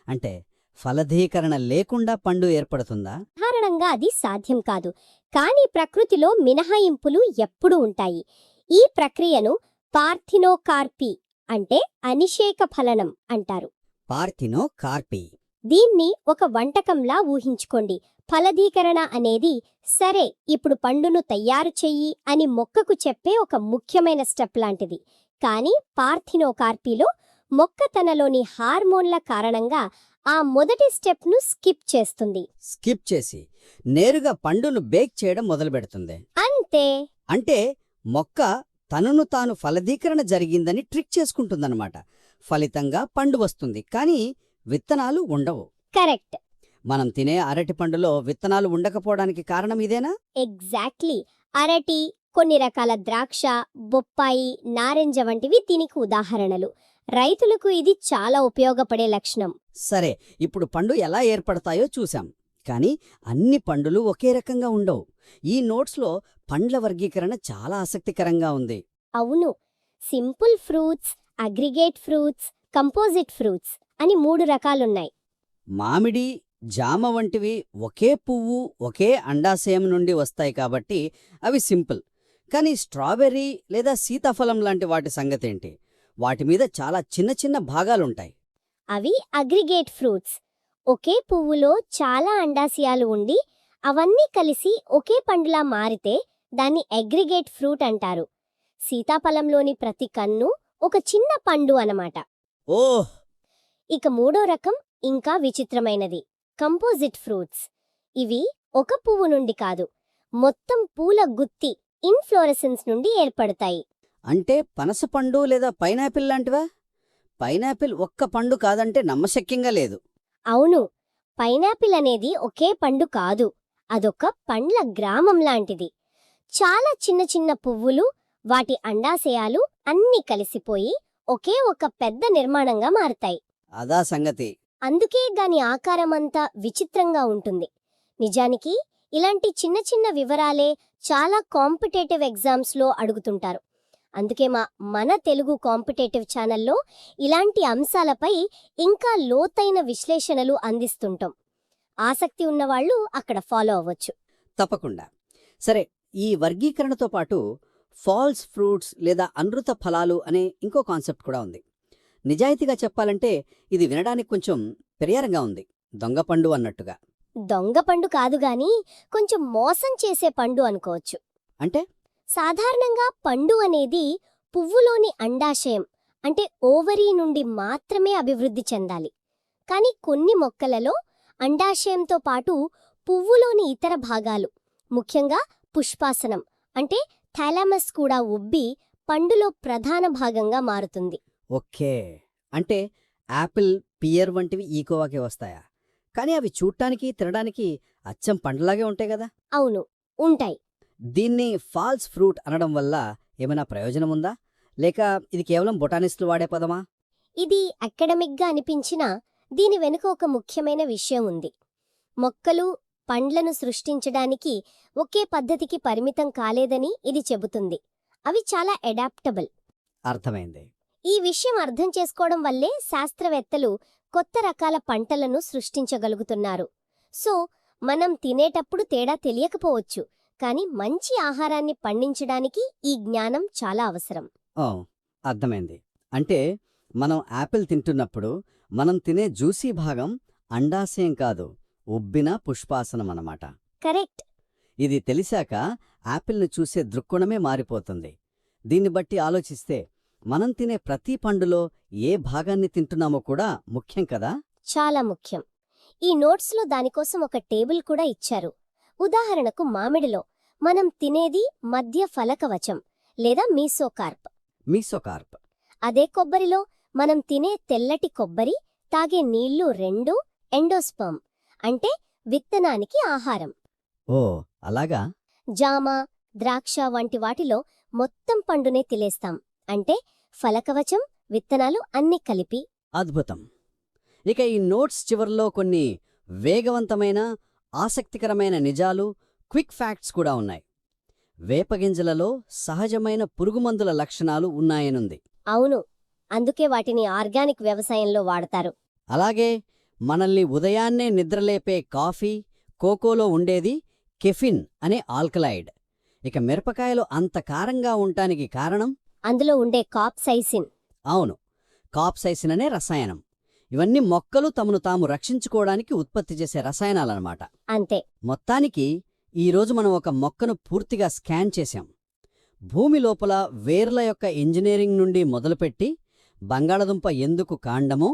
అంటే ఫలదీకరణ లేకుండా పండు ఏర్పడుతుందా? సాధారణంగా అది సాధ్యం కాదు, కానీ ప్రకృతిలో మినహాయింపులు ఎప్పుడూ ఉంటాయి. ఈ ప్రక్రియను పార్థినోకార్పీ అంటే అనిషేక ఫలనం అంటారు. పార్థినోకార్పీ. దీన్ని ఒక వంటకంలా ఊహించుకోండి. ఫలదీకరణ అనేది సరే ఇప్పుడు పండును తయారు చెయ్యి అని మొక్కకు చెప్పే ఒక ముఖ్యమైన స్టెప్ లాంటిది. కానీ పార్థినోకార్పీలో మొక్క తనలోని హార్మోన్ల కారణంగా ఆ మొదటి స్టెప్ను స్కిప్ చేస్తుంది. స్కిప్ చేసి నేరుగా పండును బేక్ చేయడం మొదలుపెడుతుంది. అంతే. అంటే మొక్క తనను తాను ఫలదీకరణ జరిగిందని ట్రిక్ చేసుకుంటుందన్నమాట. ఫలితంగా పండు వస్తుంది, కానీ విత్తనాలు ఉండవు. కరెక్ట్. మనం తినే అరటి పండులో విత్తనాలు ఉండకపోవడానికి కారణం ఇదేనా? ఎగ్జాక్ట్లీ. అరటి, కొన్ని రకాల ద్రాక్ష, బొప్పాయి, నారింజ వంటివి దీనికి ఉదాహరణలు. రైతులకు ఇది చాలా ఉపయోగపడే లక్షణం. సరే, ఇప్పుడు పండు ఎలా ఏర్పడతాయో చూశాం. కానీ అన్ని పండులు ఒకే రకంగా ఉండవు. ఈ నోట్స్లో పండ్ల వర్గీకరణ చాలా ఆసక్తికరంగా ఉంది. అవును. Simple fruits, aggregate fruits, composite fruits అని 3 రకాలున్నాయి. మామిడి, జామ వంటివి ఒకే పువ్వు, ఒకే అండాశయం నుండి వస్తాయి కాబట్టి అవి సింపుల్. కానీ స్ట్రాబెర్రీ లేదా సీతాఫలం లాంటి వాటి సంగతేంటి? వాటి మీద చాలా చిన్న చిన్న భాగాలుంటాయి. అవి అగ్రిగేట్ ఫ్రూట్స్. ఒకే పువ్వులో చాలా అండాశయాలు ఉండి అవన్నీ కలిసి ఒకే పండులా మారితే దాన్ని అగ్రిగేట్ ఫ్రూట్ అంటారు. సీతాఫలంలోని ప్రతి కన్ను ఒక చిన్న పండు అన్నమాట. ఓహ్! ఇక 3వ రకం ఇంకా విచిత్రమైనది, కంపోజిట్ ఫ్రూట్స్. ఇవి ఒక పువ్వు నుండి కాదు, మొత్తం పూల గుత్తి ఇన్ఫ్లోరెసెన్స్ నుండి ఏర్పడతాయి. అంటే పనసపండు లేదా పైనాపిల్ లాంటివా? పైనాపిల్ ఒక్క పండు కాదంటే నమ్మశక్యంగా లేదు. అవును. పైనాపిల్ అనేది ఒకే పండు కాదు, అదొక పండ్ల గ్రామం లాంటిది. చాలా చిన్న చిన్న పువ్వులు, వాటి అండాశయాలు అన్నీ కలిసిపోయి ఒకే ఒక పెద్ద నిర్మాణంగా మారతాయి. అదా సంగతి. అందుకే దాని ఆకారమంతా విచిత్రంగా ఉంటుంది. నిజానికి ఇలాంటి చిన్న చిన్న వివరాలే చాలా కాంపిటేటివ్ ఎగ్జామ్స్లో అడుగుతుంటారు. అందుకే మన తెలుగు కాంపిటేటివ్ ఛానల్లో ఇలాంటి అంశాలపై ఇంకా లోతైన విశ్లేషణలు అందిస్తుంటాం. ఆసక్తి ఉన్నవాళ్లు అక్కడ ఫాలో అవ్వచ్చు. తప్పకుండా. సరే, ఈ వర్గీకరణతో పాటు ఫాల్స్ ఫ్రూట్స్ లేదా అనృత ఫలాలు అనే ఇంకో కాన్సెప్ట్ కూడా ఉంది. నిజాయితీగా చెప్పాలంటే ఇది వినడానికి కొంచెం పెరియారంగా ఉంది, దొంగ పండు అన్నట్టుగా. దొంగ పండు కాదుగాని కొంచెం మోసం చేసే పండు అనుకోవచ్చు. అంటే సాధారణంగా పండు అనేది పువ్వులోని అండాశయం అంటే ఓవరీ నుండి మాత్రమే అభివృద్ధి చెందాలి. కాని కొన్ని మొక్కలలో అండాశయంతో పాటు పువ్వులోని ఇతర భాగాలు, ముఖ్యంగా పుష్పాసనం అంటే థాలమస్ కూడా ఉబ్బి పండులో ప్రధాన భాగంగా మారుతుంది. ఓకే, అంటే యాపిల్, పియర్ వంటివి ఈ కోవాకే వస్తాయా? కానీ అవి చూడ్డానికి, తినడానికి అచ్చం పండ్లలాగే ఉంటాయి కదా. అవును, ఉంటాయి. దీన్ని ఫాల్స్ ఫ్రూట్ అనడం వల్ల ఏమైనా ప్రయోజనముందా, లేక ఇది కేవలం బొటానిస్టులు వాడే పదమా? ఇది అకాడమిక్గా అనిపించినా దీని వెనుక ఒక ముఖ్యమైన విషయం ఉంది. మొక్కలు పండ్లను సృష్టించడానికి ఒకే పద్ధతికి పరిమితం కాలేదని ఇది చెబుతుంది. అవి చాలా అడాప్టబుల్. అర్థమైంది. ఈ విషయం అర్థం చేసుకోవడం వల్లే శాస్త్రవేత్తలు కొత్త రకాల పంటలను సృష్టించగలుగుతున్నారు. సో మనం తినేటప్పుడు తేడా తెలియకపోవచ్చు, కాని మంచి ఆహారాన్ని పండించడానికి ఈ జ్ఞానం చాలా అవసరం. ఓ, అర్థమైంది. అంటే మనం యాపిల్ తింటున్నప్పుడు మనం తినే జ్యూసీ భాగం అండాశయం కాదు, ఉబ్బిన పుష్పాసనం అన్నమాట. కరెక్ట్. ఇది తెలిసాక యాపిల్ని చూసే దృక్కోణమే మారిపోతుంది. దీన్ని బట్టి ఆలోచిస్తే మనం తినే ప్రతి పండులో ఏ భాగాన్ని తింటున్నామో కూడా ముఖ్యం కదా. చాలా ముఖ్యం. ఈ నోట్స్లో దానికోసం ఒక టేబుల్ కూడా ఇచ్చారు. ఉదాహరణకు మామిడిలో మనం తినేది మధ్య ఫలకవచం లేదా మీసోకార్ప్. మీసోకార్ప్. అదే కొబ్బరిలో మనం తినే తెల్లటి కొబ్బరి, తాగే నీళ్లు రెండూ ఎండోస్పర్మ్ అంటే విత్తనానికి ఆహారం. ఓ, అలాగా. జామ, ద్రాక్ష వంటి వాటిలో మొత్తం పండునే తినేస్తాం, అంటే ఫలకవచం, విత్తనాలు అన్నీ కలిపి. అద్భుతం. ఇక ఈ నోట్స్ చివర్లో కొన్ని వేగవంతమైన, ఆసక్తికరమైన నిజాలు, క్విక్ ఫ్యాక్ట్స్ కూడా ఉన్నాయి. వేపగింజలలో సహజమైన పురుగుమందుల లక్షణాలు ఉన్నాయనుంది. అవును, అందుకే వాటిని ఆర్గానిక్ వ్యవసాయంలో వాడతారు. అలాగే మనల్ని ఉదయాన్నే నిద్రలేపే కాఫీ, కోకోలో ఉండేది కెఫిన్ అనే ఆల్కలాయిడ్. ఇక మిరపకాయలు అంత కారంగా ఉంటానికి కారణం అందులో ఉండే కాప్సైసిన్. అవును, కాప్సైసిన్ అనే రసాయనం. ఇవన్నీ మొక్కలు తమను తాము రక్షించుకోవడానికి ఉత్పత్తి చేసే రసాయనాలన్నమాట. అంతే. మొత్తానికి ఈరోజు మనం ఒక మొక్కను పూర్తిగా స్కాన్ చేశాం. భూమి లోపల వేర్ల యొక్క ఇంజనీరింగ్ నుండి మొదలుపెట్టి బంగాళదుంప ఎందుకు కాండమో,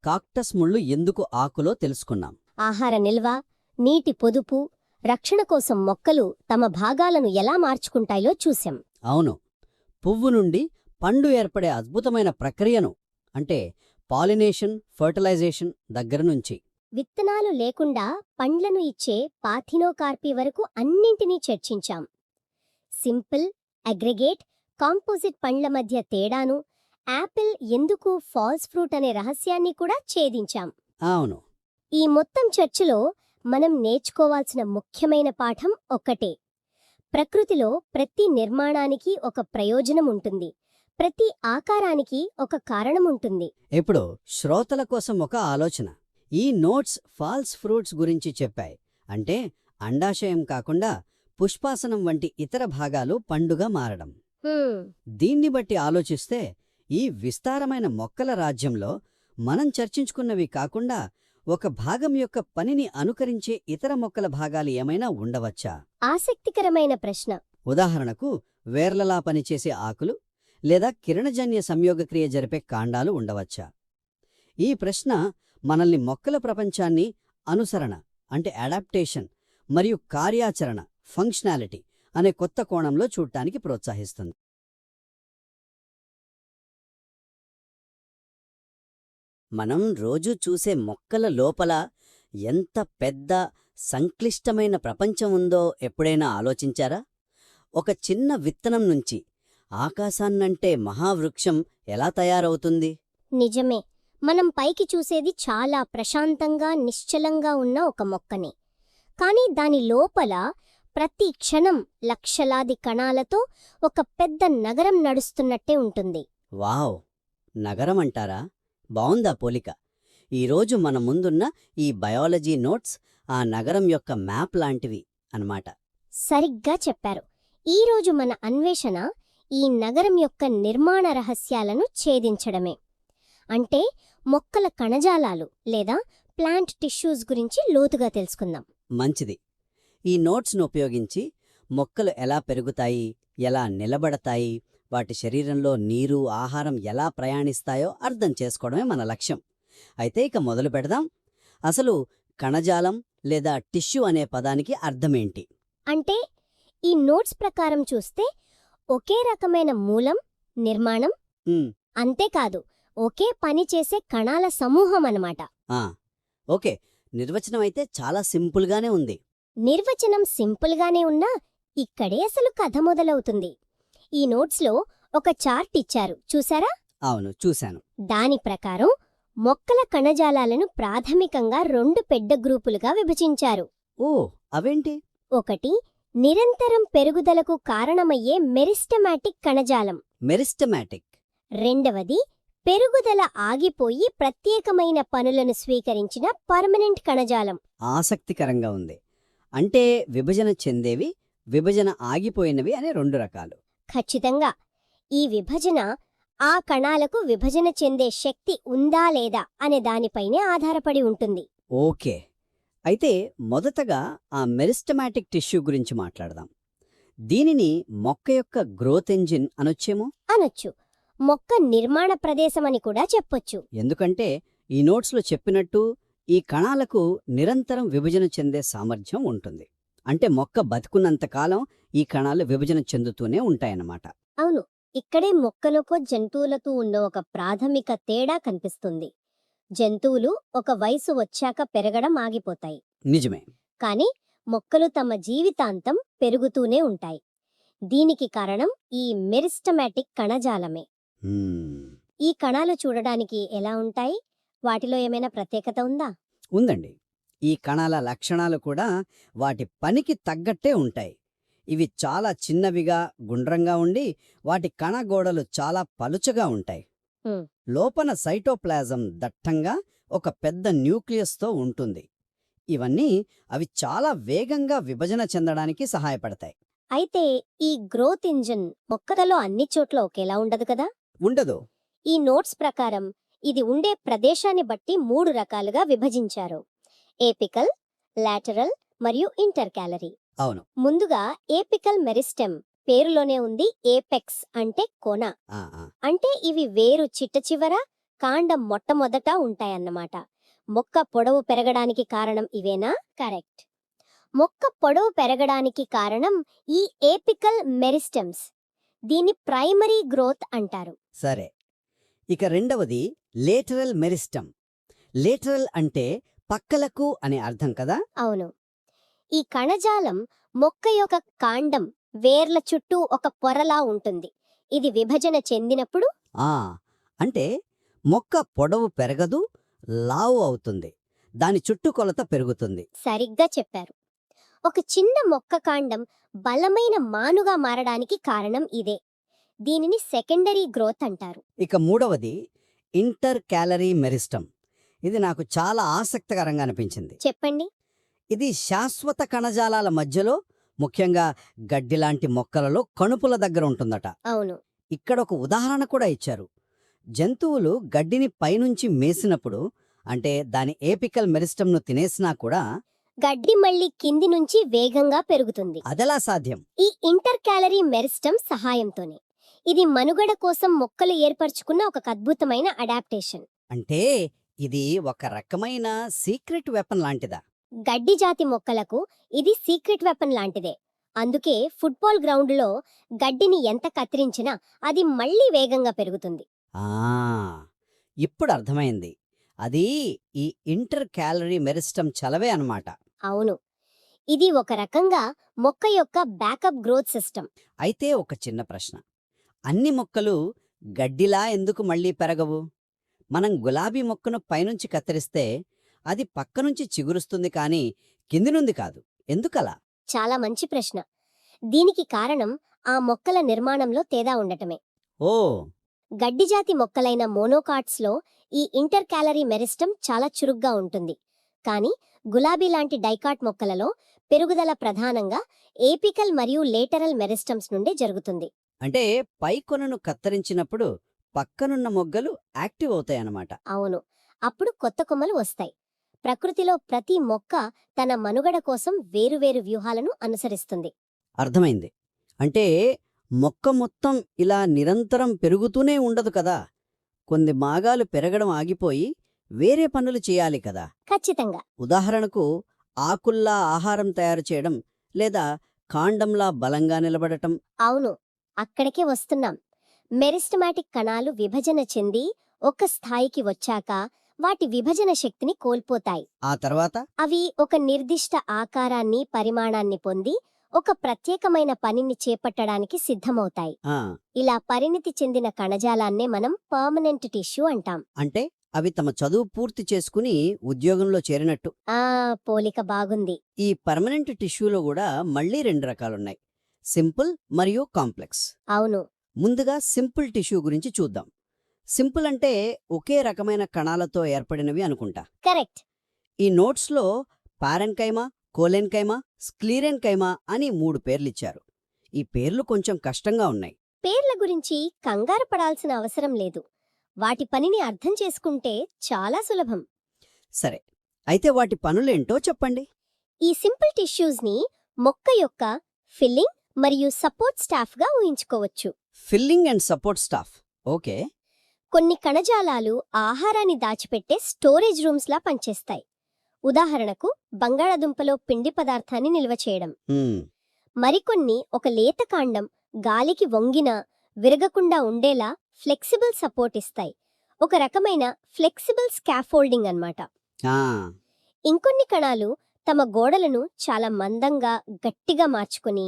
కాక్టస్ ముళ్ళు ఎందుకు ఆకులో తెలుసుకున్నాం. ఆహార నిల్వ, నీటి పొదుపు, రక్షణ కోసం మొక్కలు తమ భాగాలను ఎలా మార్చుకుంటాయో చూశాం. అవును, పువ్వు నుండి పండు ఏర్పడే అద్భుతమైన ప్రక్రియను, అంటే పాలినేషన్, ఫర్టిలైజేషన్ దగ్గరనుంచి విత్తనాలు లేకుండా పండ్లను ఇచ్చే పాథినోకార్పీ వరకు అన్నింటినీ చర్చించాం. సింపుల్, అగ్రిగేట్, కాంపోజిట్ పండ్ల మధ్య తేడాను, యాపిల్ ఎందుకు ఫాల్స్ ఫ్రూట్ అనే రహస్యాన్ని కూడా ఛేదించాం. అవును. ఈ మొత్తం చర్చలో మనం నేర్చుకోవాల్సిన ముఖ్యమైన పాఠం ఒక్కటే: ప్రకృతిలో ప్రతి నిర్మాణానికి ఒక ప్రయోజనం ఉంటుంది, ప్రతి ఆకారానికి ఒక కారణం ఉంటుంది. ఇప్పుడు శ్రోతల కోసం ఒక ఆలోచన. ఈ నోట్స్ ఫాల్స్ ఫ్రూట్స్ గురించి చెప్పాయి, అంటే అండాశయం కాకుండా పుష్పాసనం వంటి ఇతర భాగాలు పండుగా మారడం. దీన్ని బట్టి ఆలోచిస్తే ఈ విస్తారమైన మొక్కల రాజ్యంలో మనం చర్చించుకున్నవి కాకుండా ఒక భాగం యొక్క పనిని అనుకరించే ఇతర మొక్కల భాగాలు ఏమైనా ఉండవచ్చా? ఆసక్తికరమైన ప్రశ్న. ఉదాహరణకు వేర్లలా పనిచేసే ఆకులు లేదా కిరణజన్య సంయోగక్రియ జరిపే కాండాలు ఉండవచ్చా? ఈ ప్రశ్న మనల్ని మొక్కల ప్రపంచాన్ని అనుసరణ అంటే అడాప్టేషన్ మరియు కార్యాచరణ ఫంక్షనాలిటీ అనే కొత్త కోణంలో చూడటానికి ప్రోత్సహిస్తుంది. మనం రోజూ చూసే మొక్కల లోపల ఎంత పెద్ద సంక్లిష్టమైన ప్రపంచం ఉందో ఎప్పుడైనా ఆలోచించారా? ఒక చిన్న విత్తనం నుంచి ఆకాశాన్నంటే మహావృక్షం ఎలా తయారవుతుంది? నిజమే. మనం పైకి చూసేది చాలా ప్రశాంతంగా నిశ్చలంగా ఉన్న ఒక మొక్కనే. కాని దాని లోపల ప్రతి క్షణం లక్షలాది కణాలతో ఒక పెద్ద నగరం నడుస్తున్నట్టే ఉంటుంది. వావ్! నగరమంటారా? బావుందా పోలిక? ఈరోజు మన ముందున్న ఈ బయాలజీ నోట్స్ ఆ నగరం యొక్క మ్యాప్ లాంటివి అన్నమాట. సరిగ్గా చెప్పారు. ఈరోజు మన అన్వేషణ ఈ నగరం యొక్క నిర్మాణ రహస్యాలను ఛేదించడమే. అంటే మొక్కల కణజాలాలు లేదా ప్లాంట్ టిష్యూస్ గురించి లోతుగా తెలుసుకుందాం. మంచిది. ఈ నోట్స్ను ఉపయోగించి మొక్కలు ఎలా పెరుగుతాయి, ఎలా నిలబడతాయి, వాటి శరీరంలో నీరు, ఆహారం ఎలా ప్రయాణిస్తాయో అర్థం చేసుకోవడమే మన లక్ష్యం. అయితే ఇక మొదలు పెడదాం. అసలు కణజాలం లేదా టిష్యూ అనే పదానికి అర్థమేంటి? అంటే ఈ నోట్స్ ప్రకారం చూస్తే ఒకే రకమైన మూలం, నిర్మాణం, ఉమ్, అంతేకాదు ఒకే పని చేసే కణాల సమూహం అన్నమాట. ఆ, ఓకే. నిర్వచనం అయితే చాలా సింపుల్గానే ఉంది. నిర్వచనం సింపుల్గానే ఉన్నా ఇక్కడే అసలు కథ మొదలవుతుంది. ఈ నోట్స్లో ఒక చార్ట్ ఇచ్చారు, చూసారా? అవును, చూశాను. దాని ప్రకారం మొక్కల కణజాలాలను ప్రాథమికంగా 2 పెద్ద గ్రూపులుగా విభజించారు. ఓ, అవేంటి? ఒకటి నిరంతరం పెరుగుదలకు కారణమయ్యే మెరిస్టమాటిక్ కణజాలం. మెరిస్టమాటిక్. రెండవది పెరుగుదల ఆగిపోయి ప్రత్యేకమైన పనులను స్వీకరించిన పర్మనెంట్ కణజాలం. ఆసక్తికరంగా ఉంది. అంటే విభజన చెందేవి, విభజన ఆగిపోయినవి అనే 2 రకాలు. ఖచ్చితంగా. ఈ విభజన ఆ కణాలకు విభజన చెందే శక్తి ఉందా లేదా అనే దానిపైనే ఆధారపడి ఉంటుంది. ఓకే. అయితే మొదటగా ఆ మెరిస్టమాటిక్ టిష్యూ గురించి మాట్లాడదాం. దీనిని మొక్క యొక్క గ్రోత్ ఎంజిన్ అనొచ్చేమో? అనొచ్చు. మొక్క నిర్మాణ ప్రదేశమని కూడా చెప్పొచ్చు. ఎందుకంటే ఈ నోట్స్లో చెప్పినట్టు ఈ కణాలకు నిరంతరం విభజన చెందే సామర్థ్యం ఉంటుంది. అంటే మొక్క బతుకున్నంతకాలం ఈ కణాలు విభజన చెందుతూనే ఉంటాయన్నమాట. అవును. ఇక్కడే మొక్కలకో జంతువులతో ఉన్న ఒక ప్రాథమిక తేడా కనిపిస్తుంది. జంతువులు ఒక వయసు వచ్చాక పెరగడం ఆగిపోతాయి. నిజమే. కాని మొక్కలు తమ జీవితాంతం పెరుగుతూనే ఉంటాయి. దీనికి కారణం ఈ మెరిస్టమాటిక్ కణజాలమే. హ్మ్. ఈ కణాలు చూడడానికి ఎలా ఉంటాయి? వాటిలో ఏమైనా ప్రత్యేకత ఉందా? ఉందండి. ఈ కణాల లక్షణాలు కూడా వాటి పనికి తగ్గట్టే ఉంటాయి. ఇవి చాలా చిన్నవిగా, గుండ్రంగా ఉండి వాటి కణగోడలు చాలా పలుచగా ఉంటాయి. హ్మ్. లోపల సైటోప్లాజం దట్టంగా ఒక పెద్ద న్యూక్లియస్తో ఉంటుంది. ఇవన్నీ అవి చాలా వేగంగా విభజన చెందడానికి సహాయపడతాయి. అయితే ఈ గ్రోత్ ఇంజిన్ మొక్కలో అన్ని చోట్ల ఒకేలా ఉండదు కదా? ఉండదు. ఈ నోట్స్ ప్రకారం ఇది ఉండే ప్రదేశాన్ని బట్టి 3 రకాలుగా విభజించారు. ఏపికల్, లాటరల్ మరియు ఇంటర్కాలరీ. అవును. ముందుగా ఏపికల్ మెరిస్టెమ్. పేరులోనే ఉంది ఏపెక్స్ అంటే కొన. ఆ, ఆ. అంటే ఇవి వేరు చిట్ట కాండం మొట్టమొదట ఉంటాయన్నమాట. మొక్క పొడవు పెరగడానికి కారణం ఇవేనా? కరెక్ట్. మొక్క పొడవు పెరగడానికి కారణం ఈ ఏపికల్ మెరిస్టెమ్స్. దీన్ని ప్రైమరీ గ్రోత్ అంటారు. సరే. ఇక రెండవది లేటరల్ మెరిస్టమ్. లేటరల్ అంటే పక్కలకు అనే అర్థం కదా? అవును. ఈ కణజాలం మొక్క యొక్క కాండం, వేర్ల చుట్టూ ఒక పొరలా ఉంటుంది. ఇది విభజన చెందినప్పుడు ఆ, అంటే మొక్క పొడవు పెరగదు, లావు అవుతుంది. దాని చుట్టుకొలత పెరుగుతుంది. సరిగ్గా చెప్పారు. ఒక చిన్న మొక్క కాండం బలమైన మానుగా మారడానికి కారణం ఇదే. దీనిని సెకండరీ గ్రోత్ అంటారు. ఇక మూడవది ఇంటర్ క్యాలరీ మెరిస్టమ్. ఇది నాకు చాలా ఆసక్తికరంగా అనిపించింది. చెప్పండి. ఇది శాశ్వత కణజాలాల మధ్యలో, ముఖ్యంగా గడ్డిలాంటి మొక్కలలో కణుపుల దగ్గర ఉంటుందట. అవును. ఇక్కడ ఒక ఉదాహరణ కూడా ఇచ్చారు. జంతువులు గడ్డిని పైనుంచి మేసినప్పుడు, అంటే దాని ఏపికల్ మెరిస్టమ్ను తినేసినా కూడా గడ్డి మళ్ళీ కింది నుంచి వేగంగా పెరుగుతుంది. అదెలా సాధ్యం? ఈ ఇంటర్ క్యాలరీ మెరిస్టమ్ సహాయంతోనే. ఇది మనుగడ కోసం మొక్కలు ఏర్పరచుకున్న ఒక అద్భుతమైన అడాప్టేషన్. అంటే ఇది ఒక రకమైన సీక్రెట్ వెపన్ లాంటిదా? గడ్డి జాతి మొక్కలకు ఇది సీక్రెట్ వెపన్ లాంటిదే. అందుకే ఫుట్బాల్ గ్రౌండ్లో గడ్డిని ఎంత కత్తిరించినా అది మళ్ళీ వేగంగా పెరుగుతుంది. ఆ, ఇప్పుడు అర్థమైంది. అది ఈ ఇంటర్ క్యాలరీ మెరిస్టమ్ చలవే అన్నమాట. అవును. ఇది ఒక రకంగా మొక్క యొక్క బ్యాకప్ గ్రోత్ సిస్టమ్. అయితే ఒక చిన్న ప్రశ్న. అన్ని మొక్కలు గడ్డిలా ఎందుకు మళ్ళీ పెరగవు? మనం గులాబీ మొక్కను పైనుంచి కత్తిరిస్తే అది పక్కనుంచి చిగురుస్తుంది కానీ కింది నుండి కాదు. ఎందుకలా? చాలా మంచి ప్రశ్న. దీనికి కారణం ఆ మొక్కల నిర్మాణంలో తేడా ఉండటమే. ఓ, గడ్డిజాతి మొక్కలైన మోనోకాట్స్లో ఈ ఇంటర్ క్యాలరీ మెరిస్టమ్ చాలా చురుగ్గా ఉంటుంది. కానీ గులాబీ లాంటి డైకాట్ మొక్కలలో పెరుగుదల ప్రధానంగా ఏపికల్ మరియు లేటరల్ మెరిస్టమ్స్ నుండే జరుగుతుంది. అంటే పై కొనను కత్తిరించినప్పుడు పక్కనున్న మొగ్గలు యాక్టివ్ అవుతాయన్నమాట. అవును, అప్పుడు కొత్త కొమ్మలు వస్తాయి. ప్రకృతిలో ప్రతి మొక్క తన మనుగడ కోసం వేరువేరు వ్యూహాలను అనుసరిస్తుంది. అర్థమైంది. అంటే మొక్క మొత్తం ఇలా నిరంతరం పెరుగుతూనే ఉండదు కదా. కొన్ని భాగాలు పెరగడం ఆగిపోయి వేరే పనులు చేయాలి కదా. ఖచ్చితంగా. ఉదాహరణకు ఆకుల్లా ఆహారం తయారు చేయడం లేదా కాండంలా బలంగా నిలబడటం. అవును, అక్కడికే వస్తున్నాం. మెరిస్టమాటిక్ కణాలు విభజన చెంది ఒక స్థాయికి వచ్చాక వాటి విభజన శక్తిని కోల్పోతాయి. ఆ తర్వాత అవి ఒక నిర్దిష్ట ఆకారాన్ని, పరిమాణాన్ని పొంది ఒక ప్రత్యేకమైన పనిని చేపట్టడానికి సిద్ధమవుతాయి. ఆ ఇలా పరిణితి చెందిన కణజాలాన్నే మనం పర్మనెంట్ టిష్యూ అంటాం. అంటే అవి తమ చదువు పూర్తి చేసుకుని ఉద్యోగంలో చేరినట్టు. ఆ పోలిక బాగుంది. ఈ పర్మనెంట్ టిష్యూలో కూడా మళ్ళీ 2 రకాలున్నాయి, సింపుల్ మరియు కాంప్లెక్స్. అవును. ముందుగా సింపుల్ టిష్యూ గురించి చూద్దాం. సింపుల్ అంటే ఒకే రకమైన కణాలతో ఏర్పడినవి అనుకుంటా. కరెక్ట్. ఈ నోట్స్లో పారెన్కైమా, కోలెన్కైమా, స్క్లీరెన్కైమా అని 3 పేర్లిచ్చారు. ఈ పేర్లు కొంచెం కష్టంగా ఉన్నాయి. పేర్ల గురించి కంగారు పడాల్సిన అవసరం లేదు. వాటి పనిని అర్థం చేసుకుంటే చాలా సులభం. సరే, అయితే వాటి పనులేంటో చెప్పండి. ఈ సింపుల్ టిష్యూస్ని మొక్క యొక్క ఫిల్లింగ్ మరియు సపోర్ట్ స్టాఫ్గా ఊహించుకోవచ్చు. Filling and support staff. Okay. కొన్ని కణజాలాలు ఆహారాన్ని దాచిపెట్టే స్టోరేజ్ రూమ్స్లా పనిచేస్తాయి. ఉదాహరణకు బంగాళాదుంపలో పిండి పదార్థాన్ని నిల్వ చేయడం. హ్మ్, మరికొన్ని ఒక లేత కాండం గాలికి వంగినా విరగకుండా ఉండేలా ఫ్లెక్సిబుల్ సపోర్ట్ ఇస్తాయి. ఒక రకమైన ఫ్లెక్సిబుల్ స్కాఫోల్డింగ్ అన్నమాట. ఆ, ఇంకొన్ని కణాలు తమ గోడలను చాలా మందంగా, గట్టిగా మార్చుకుని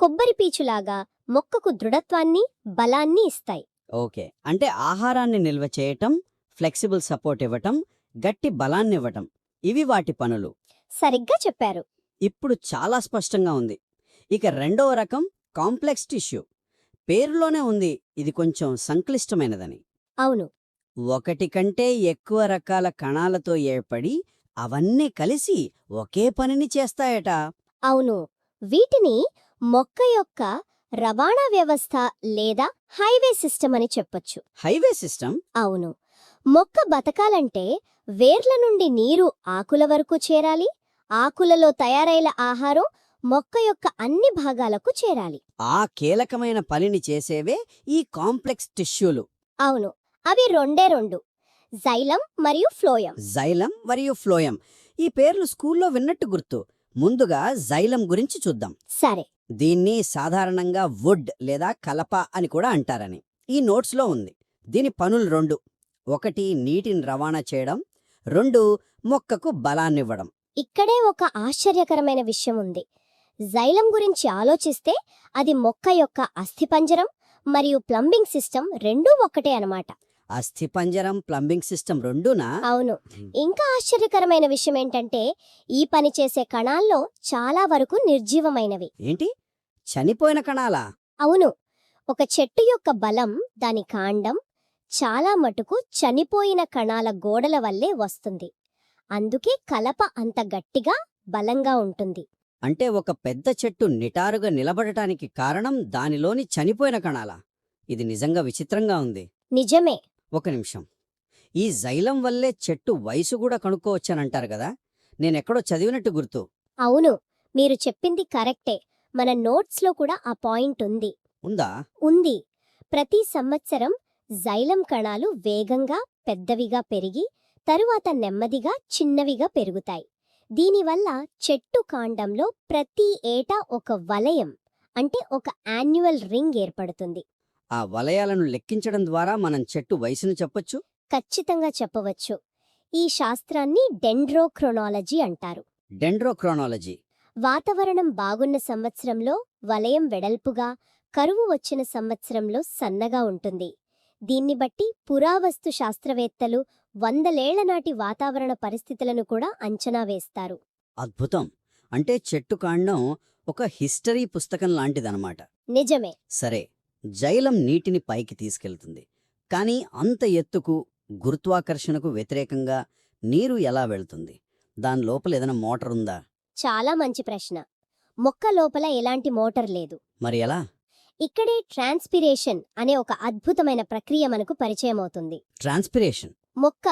కొబ్బరి పీచులాగా మొక్కకు దృఢత్వాన్ని, బలాన్ని ఇస్తాయి. ఓకే. అంటే ఆహారాన్ని నిల్వ చేయటం, ఫ్లెక్సిబుల్ సపోర్ట్ ఇవ్వటం, గట్టి బలాన్నివ్వటం, ఇవి వాటి పనులు. సరిగ్గా చెప్పారు. ఇప్పుడు చాలా స్పష్టంగా ఉంది. ఇక రెండవ రకం కాంప్లెక్స్ టిష్యూ. పేరులోనే ఉంది ఇది కొంచెం సంక్లిష్టమైనదని. అవును. ఒకటి కంటే ఎక్కువ రకాల కణాలతో ఏర్పడి అవన్నీ కలిసి ఒకే పనిని చేస్తాయట. అవును, వీటిని మొక్క యొక్క రవాణా వ్యవస్థ లేదా హైవే సిస్టమ్ అని చెప్పొచ్చు. Highway system. అవును, మొక్క బతకాలంటే వేర్ల నుండి నీరు ఆకుల వరకు చేరాలి. ఆకులలో తయారైన ఆహారం మొక్క యొక్క అన్ని భాగాలకు చేరాలి. ఆ కీలకమైన పనిని చేసేవే ఈ కాంప్లెక్స్ టిష్యూలు. అవును, అవి రెండే రెండు, జైలం మరియు ఫ్లోయం. జైలం మరియు ఫ్లోయం. ఈ పేర్లు స్కూల్లో విన్నట్టు గుర్తు. ముందుగా జైలం గురించి చూద్దాం. సరే. దీన్ని సాధారణంగా వుడ్ లేదా కలప అని కూడా అంటారని ఈ నోట్స్లో ఉంది. దీని పనులు 2: 1 నీటిని రవాణా చేయడం, 2 మొక్కకు బలాన్నివ్వడం. ఇక్కడే ఒక ఆశ్చర్యకరమైన విషయం ఉంది. జైలం గురించి ఆలోచిస్తే అది మొక్క యొక్క అస్థిపంజరం మరియు ప్లంబింగ్ సిస్టమ్ రెండూ ఒక్కటే అన్నమాట. అస్థిపంజరం, ప్లంబింగ్ సిస్టమ్ రెండూనా? అవును. ఇంకా ఆశ్చర్యకరమైన విషయం ఏంటంటే ఈ పని చేసే కణాల్లో చాలా వరకు నిర్జీవమైనవి. ఏంటి, చనిపోయిన కణాలా? అవును, ఒక చెట్టు యొక్క బలం దాని కాండం చాలా మటుకు చనిపోయిన కణాల గోడల వల్లే వస్తుంది. అందుకే కలప అంత గట్టిగా, బలంగా ఉంటుంది. అంటే ఒక పెద్ద చెట్టు నిటారుగా నిలబడటానికి కారణం దానిలోని చనిపోయిన కణాలా? ఇది నిజంగా విచిత్రంగా ఉంది. నిజమే. ఒక నిమిషం, ఈ జైలం వల్లే చెట్టు వయసు కూడా కనుక్కోవచ్చనంటారు కదా. నేనెక్కడో చదివినట్టు గుర్తు. అవును, మీరు చెప్పింది కరెక్టే. మన నోట్స్లో కూడా ఆ పాయింట్ ఉంది. ఉందా? ఉంది. ప్రతి సంవత్సరం జైలం కణాలు వేగంగా పెద్దవిగా పెరిగి తరువాత నెమ్మదిగా చిన్నవిగా పెరుగుతాయి. దీనివల్ల చెట్టు కాండంలో ప్రతి ఏటా ఒక వలయం, అంటే ఒక యాన్యువల్ రింగ్ ఏర్పడుతుంది. ఆ వలయాలను లెక్కించడం ద్వారా మనం చెట్టు వయసును చెప్పొచ్చు. ఖచ్చితంగా చెప్పవచ్చు. ఈ శాస్త్రాన్ని డెండ్రోక్రోనాలజీ అంటారు. డెండ్రోక్రోనాలజీ. వాతావరణం బాగున్న సంవత్సరంలో వలయం వెడల్పుగా, కరువు వచ్చిన సంవత్సరంలో సన్నగా ఉంటుంది. దీన్ని బట్టి పురావస్తు శాస్త్రవేత్తలు 100 నాటి వాతావరణ పరిస్థితులను కూడా అంచనా వేస్తారు. అద్భుతం. అంటే చెట్టు కాండం ఒక హిస్టరీ పుస్తకం లాంటిదనమాట. నిజమే. సరే, జైలం నీటిని పైకి తీసుకెళ్తుంది. కానీ అంత ఎత్తుకు, గురుత్వాకర్షణకు వ్యతిరేకంగా నీరు ఎలా వెళ్తుంది? దాని లోపల ఏదైనా మోటార్ ఉందా? చాలా మంచి ప్రశ్న. మొక్క లోపల ఎలాంటి మోటార్ లేదు. మరి ఎలా? ఇక్కడే ట్రాన్స్పిరేషన్ అనే ఒక అద్భుతమైన ప్రక్రియ మనకు పరిచయమవుతుంది. ట్రాన్స్పిరేషన్. మొక్క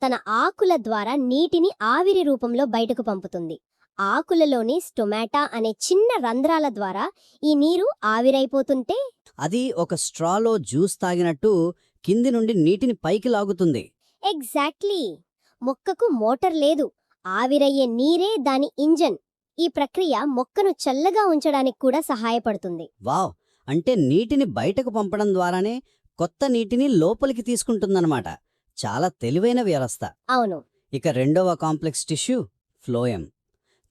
తన ఆకుల ద్వారా నీటిని ఆవిరి రూపంలో బయటకు పంపుతుంది. ఆకులలోని స్టొమాటా అనే చిన్న రంధ్రాల ద్వారా ఈ నీరు ఆవిరైపోతుంటే అది ఒక స్ట్రాలో జ్యూస్ తాగినట్టు కింది నుండి నీటిని పైకి లాగుతుంది. ఎగ్జాక్ట్లీ. మొక్కకు మోటార్ లేదు, ఆవిరయ్యే నీరే దాని ఇంజన్. ఈ ప్రక్రియ మొక్కను చల్లగా ఉంచడానికి కూడా సహాయపడుతుంది. వావ్! అంటే నీటిని బయటకు పంపడం ద్వారానే కొత్త నీటిని లోపలికి తీసుకుంటుందన్నమాట. చాలా తెలివైన వ్యవస్థ. అవును. ఇక రెండవ కాంప్లెక్స్ టిష్యూ ఫ్లోయం.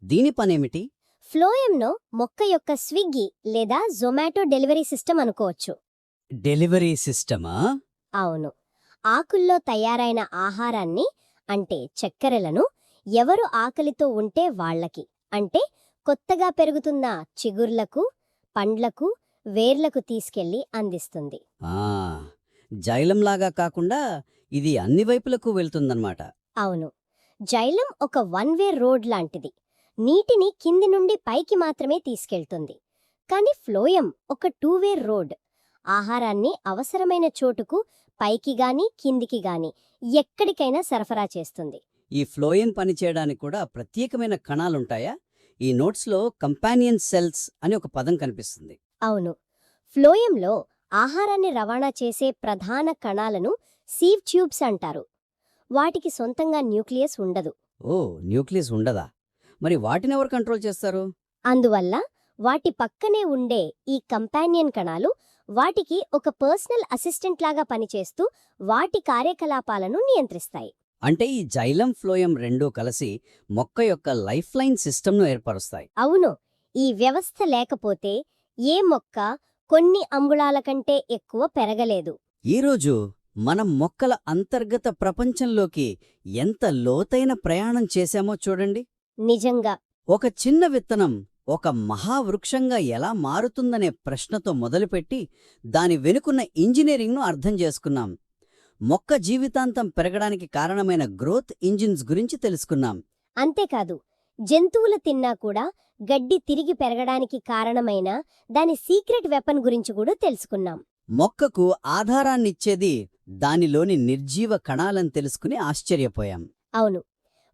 దీని పనేమిటి? ఫ్లోయంను మొక్క యొక్క స్విగ్గీ లేదా జొమాటో డెలివరీ సిస్టమ్ అనుకోవచ్చు. డెలివరీ సిస్టమా? అవును. ఆకుల్లో తయారైన ఆహారాన్ని, అంటే చక్కెరలను, ఎవరు ఆకలితో ఉంటే వాళ్లకి, అంటే కొత్తగా పెరుగుతున్న చిగుర్లకు, పండ్లకు, వేర్లకు తీసుకెళ్లి అందిస్తుంది. ఆ, జైలంలాగా కాకుండా ఇది అన్ని వైపులకు వెళ్తుందన్నమాట. అవును. జైలం ఒక వన్-వే రోడ్ లాంటిది. నీటిని కింది నుండి పైకి మాత్రమే తీసుకెళ్తుంది. కాని ఫ్లోయం ఒక టూ-వే రోడ్. ఆహారాన్ని అవసరమైన చోటుకు పైకి గాని కిందికి గాని ఎక్కడికైనా సరఫరా చేస్తుంది. ఈ ఫ్లోయం పనిచేయడానికి కూడా ప్రత్యేకమైన కణాలుంటాయా? ఈ నోట్స్లో కంపానియన్ సెల్స్ అని ఒక పదం కనిపిస్తుంది. అవును. ఫ్లోయంలో ఆహారాన్ని రవాణా చేసే ప్రధాన కణాలను సీవ్ ట్యూబ్స్ అంటారు. వాటికి సొంతంగా న్యూక్లియస్ ఉండదు. ఓ, న్యూక్లియస్ ఉండదా? మరి వాటినెవరు కంట్రోల్ చేస్తారు? అందువల్ల వాటి పక్కనే ఉండే ఈ కంపానియన్ కణాలు వాటికి ఒక పర్సనల్ అసిస్టెంట్ లాగా పనిచేస్తూ వాటి కార్యకలాపాలను నియంత్రిస్తాయి. అంటే ఈ జైలం ఫ్లోయం రెండూ కలిసి మొక్క యొక్క లైఫ్ లైన్ సిస్టమ్ను ఏర్పరుస్తాయి. అవును. ఈ వ్యవస్థ లేకపోతే ఏ మొక్క కొన్ని అంగుళాల కంటే ఎక్కువ పెరగలేదు. ఈరోజు మనం మొక్కల అంతర్గత ప్రపంచంలోకి ఎంత లోతైన ప్రయాణం చేశామో చూడండి. నిజంగా. ఒక చిన్న విత్తనం ఒక మహావృక్షంగా ఎలా మారుతుందనే ప్రశ్నతో మొదలుపెట్టి దాని వెనుకున్న ఇంజనీరింగ్ను అర్థం చేసుకున్నాం. మొక్క జీవితాంతం పెరగడానికి కారణమైన గ్రోత్ ఇంజిన్స్ గురించి తెలుసుకున్నాం. అంతేకాదు, జంతువులు తిన్నా కూడా గడ్డి తిరిగి పెరగడానికి కారణమైన దాని సీక్రెట్ వెపన్ గురించి కూడా తెలుసుకున్నాం. మొక్కకు ఆధారాన్నిచ్చేది దానిలోని నిర్జీవ కణాలని తెలుసుకుని ఆశ్చర్యపోయాం. అవును.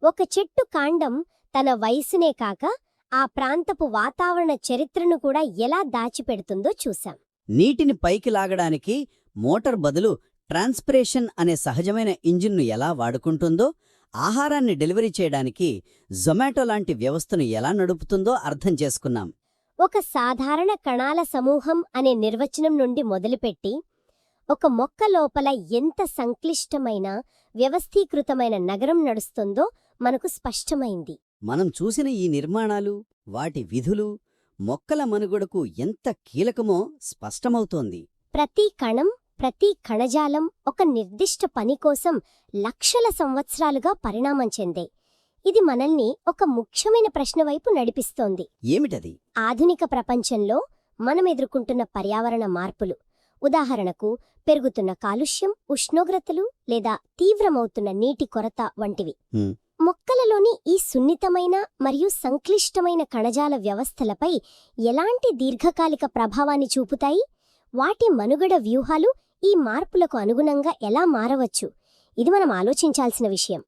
ఒక చెట్టు కాండం తన వయసునే కాక ఆ ప్రాంతపు వాతావరణ చరిత్రను కూడా ఎలా దాచిపెడుతుందో చూశాం. నీటిని పైకి లాగడానికి మోటార్ బదులు ట్రాన్స్పిరేషన్ అనే సహజమైన ఇంజిన్ను ఎలా వాడుకుంటుందో, ఆహారాన్ని డెలివరీ చేయడానికి జొమాటో లాంటి వ్యవస్థను ఎలా నడుపుతుందో అర్థం చేసుకున్నాం. ఒక సాధారణ కణాల సమూహం అనే నిర్వచనం నుండి మొదలుపెట్టి ఒక మొక్క లోపల ఎంత సంక్లిష్టమైన వ్యవస్థీకృతమైన నగరం నడుస్తుందో మనకు స్పష్టమైంది. మనం చూసిన ఈ నిర్మాణాలు, వాటి విధులు మొక్కల మనుగడకు ఎంత కీలకమో స్పష్టమవుతోంది. ప్రతి కణం, ప్రతి కణజాలం ఒక నిర్దిష్ట పని కోసం లక్షల సంవత్సరాలుగా పరిణామం చెందే. ఇది మనల్ని ఒక ముఖ్యమైన ప్రశ్న వైపు నడిపిస్తోంది. ఏమిటది? ఆధునిక ప్రపంచంలో మనం ఎదుర్కొంటున్న పర్యావరణ మార్పులు, ఉదాహరణకు పెరుగుతున్న కాలుష్యం, ఉష్ణోగ్రతలు లేదా తీవ్రమవుతున్న నీటి కొరత వంటివి మొక్కలలోని ఈ సున్నితమైన మరియు సంక్లిష్టమైన కణజాల వ్యవస్థలపై ఎలాంటి దీర్ఘకాలిక ప్రభావాన్ని చూపుతాయి? వాటి మనుగడ వ్యూహాలు ఈ మార్పులకు అనుగుణంగా ఎలా మారవచ్చు? ఇది మనం ఆలోచించాల్సిన విషయం.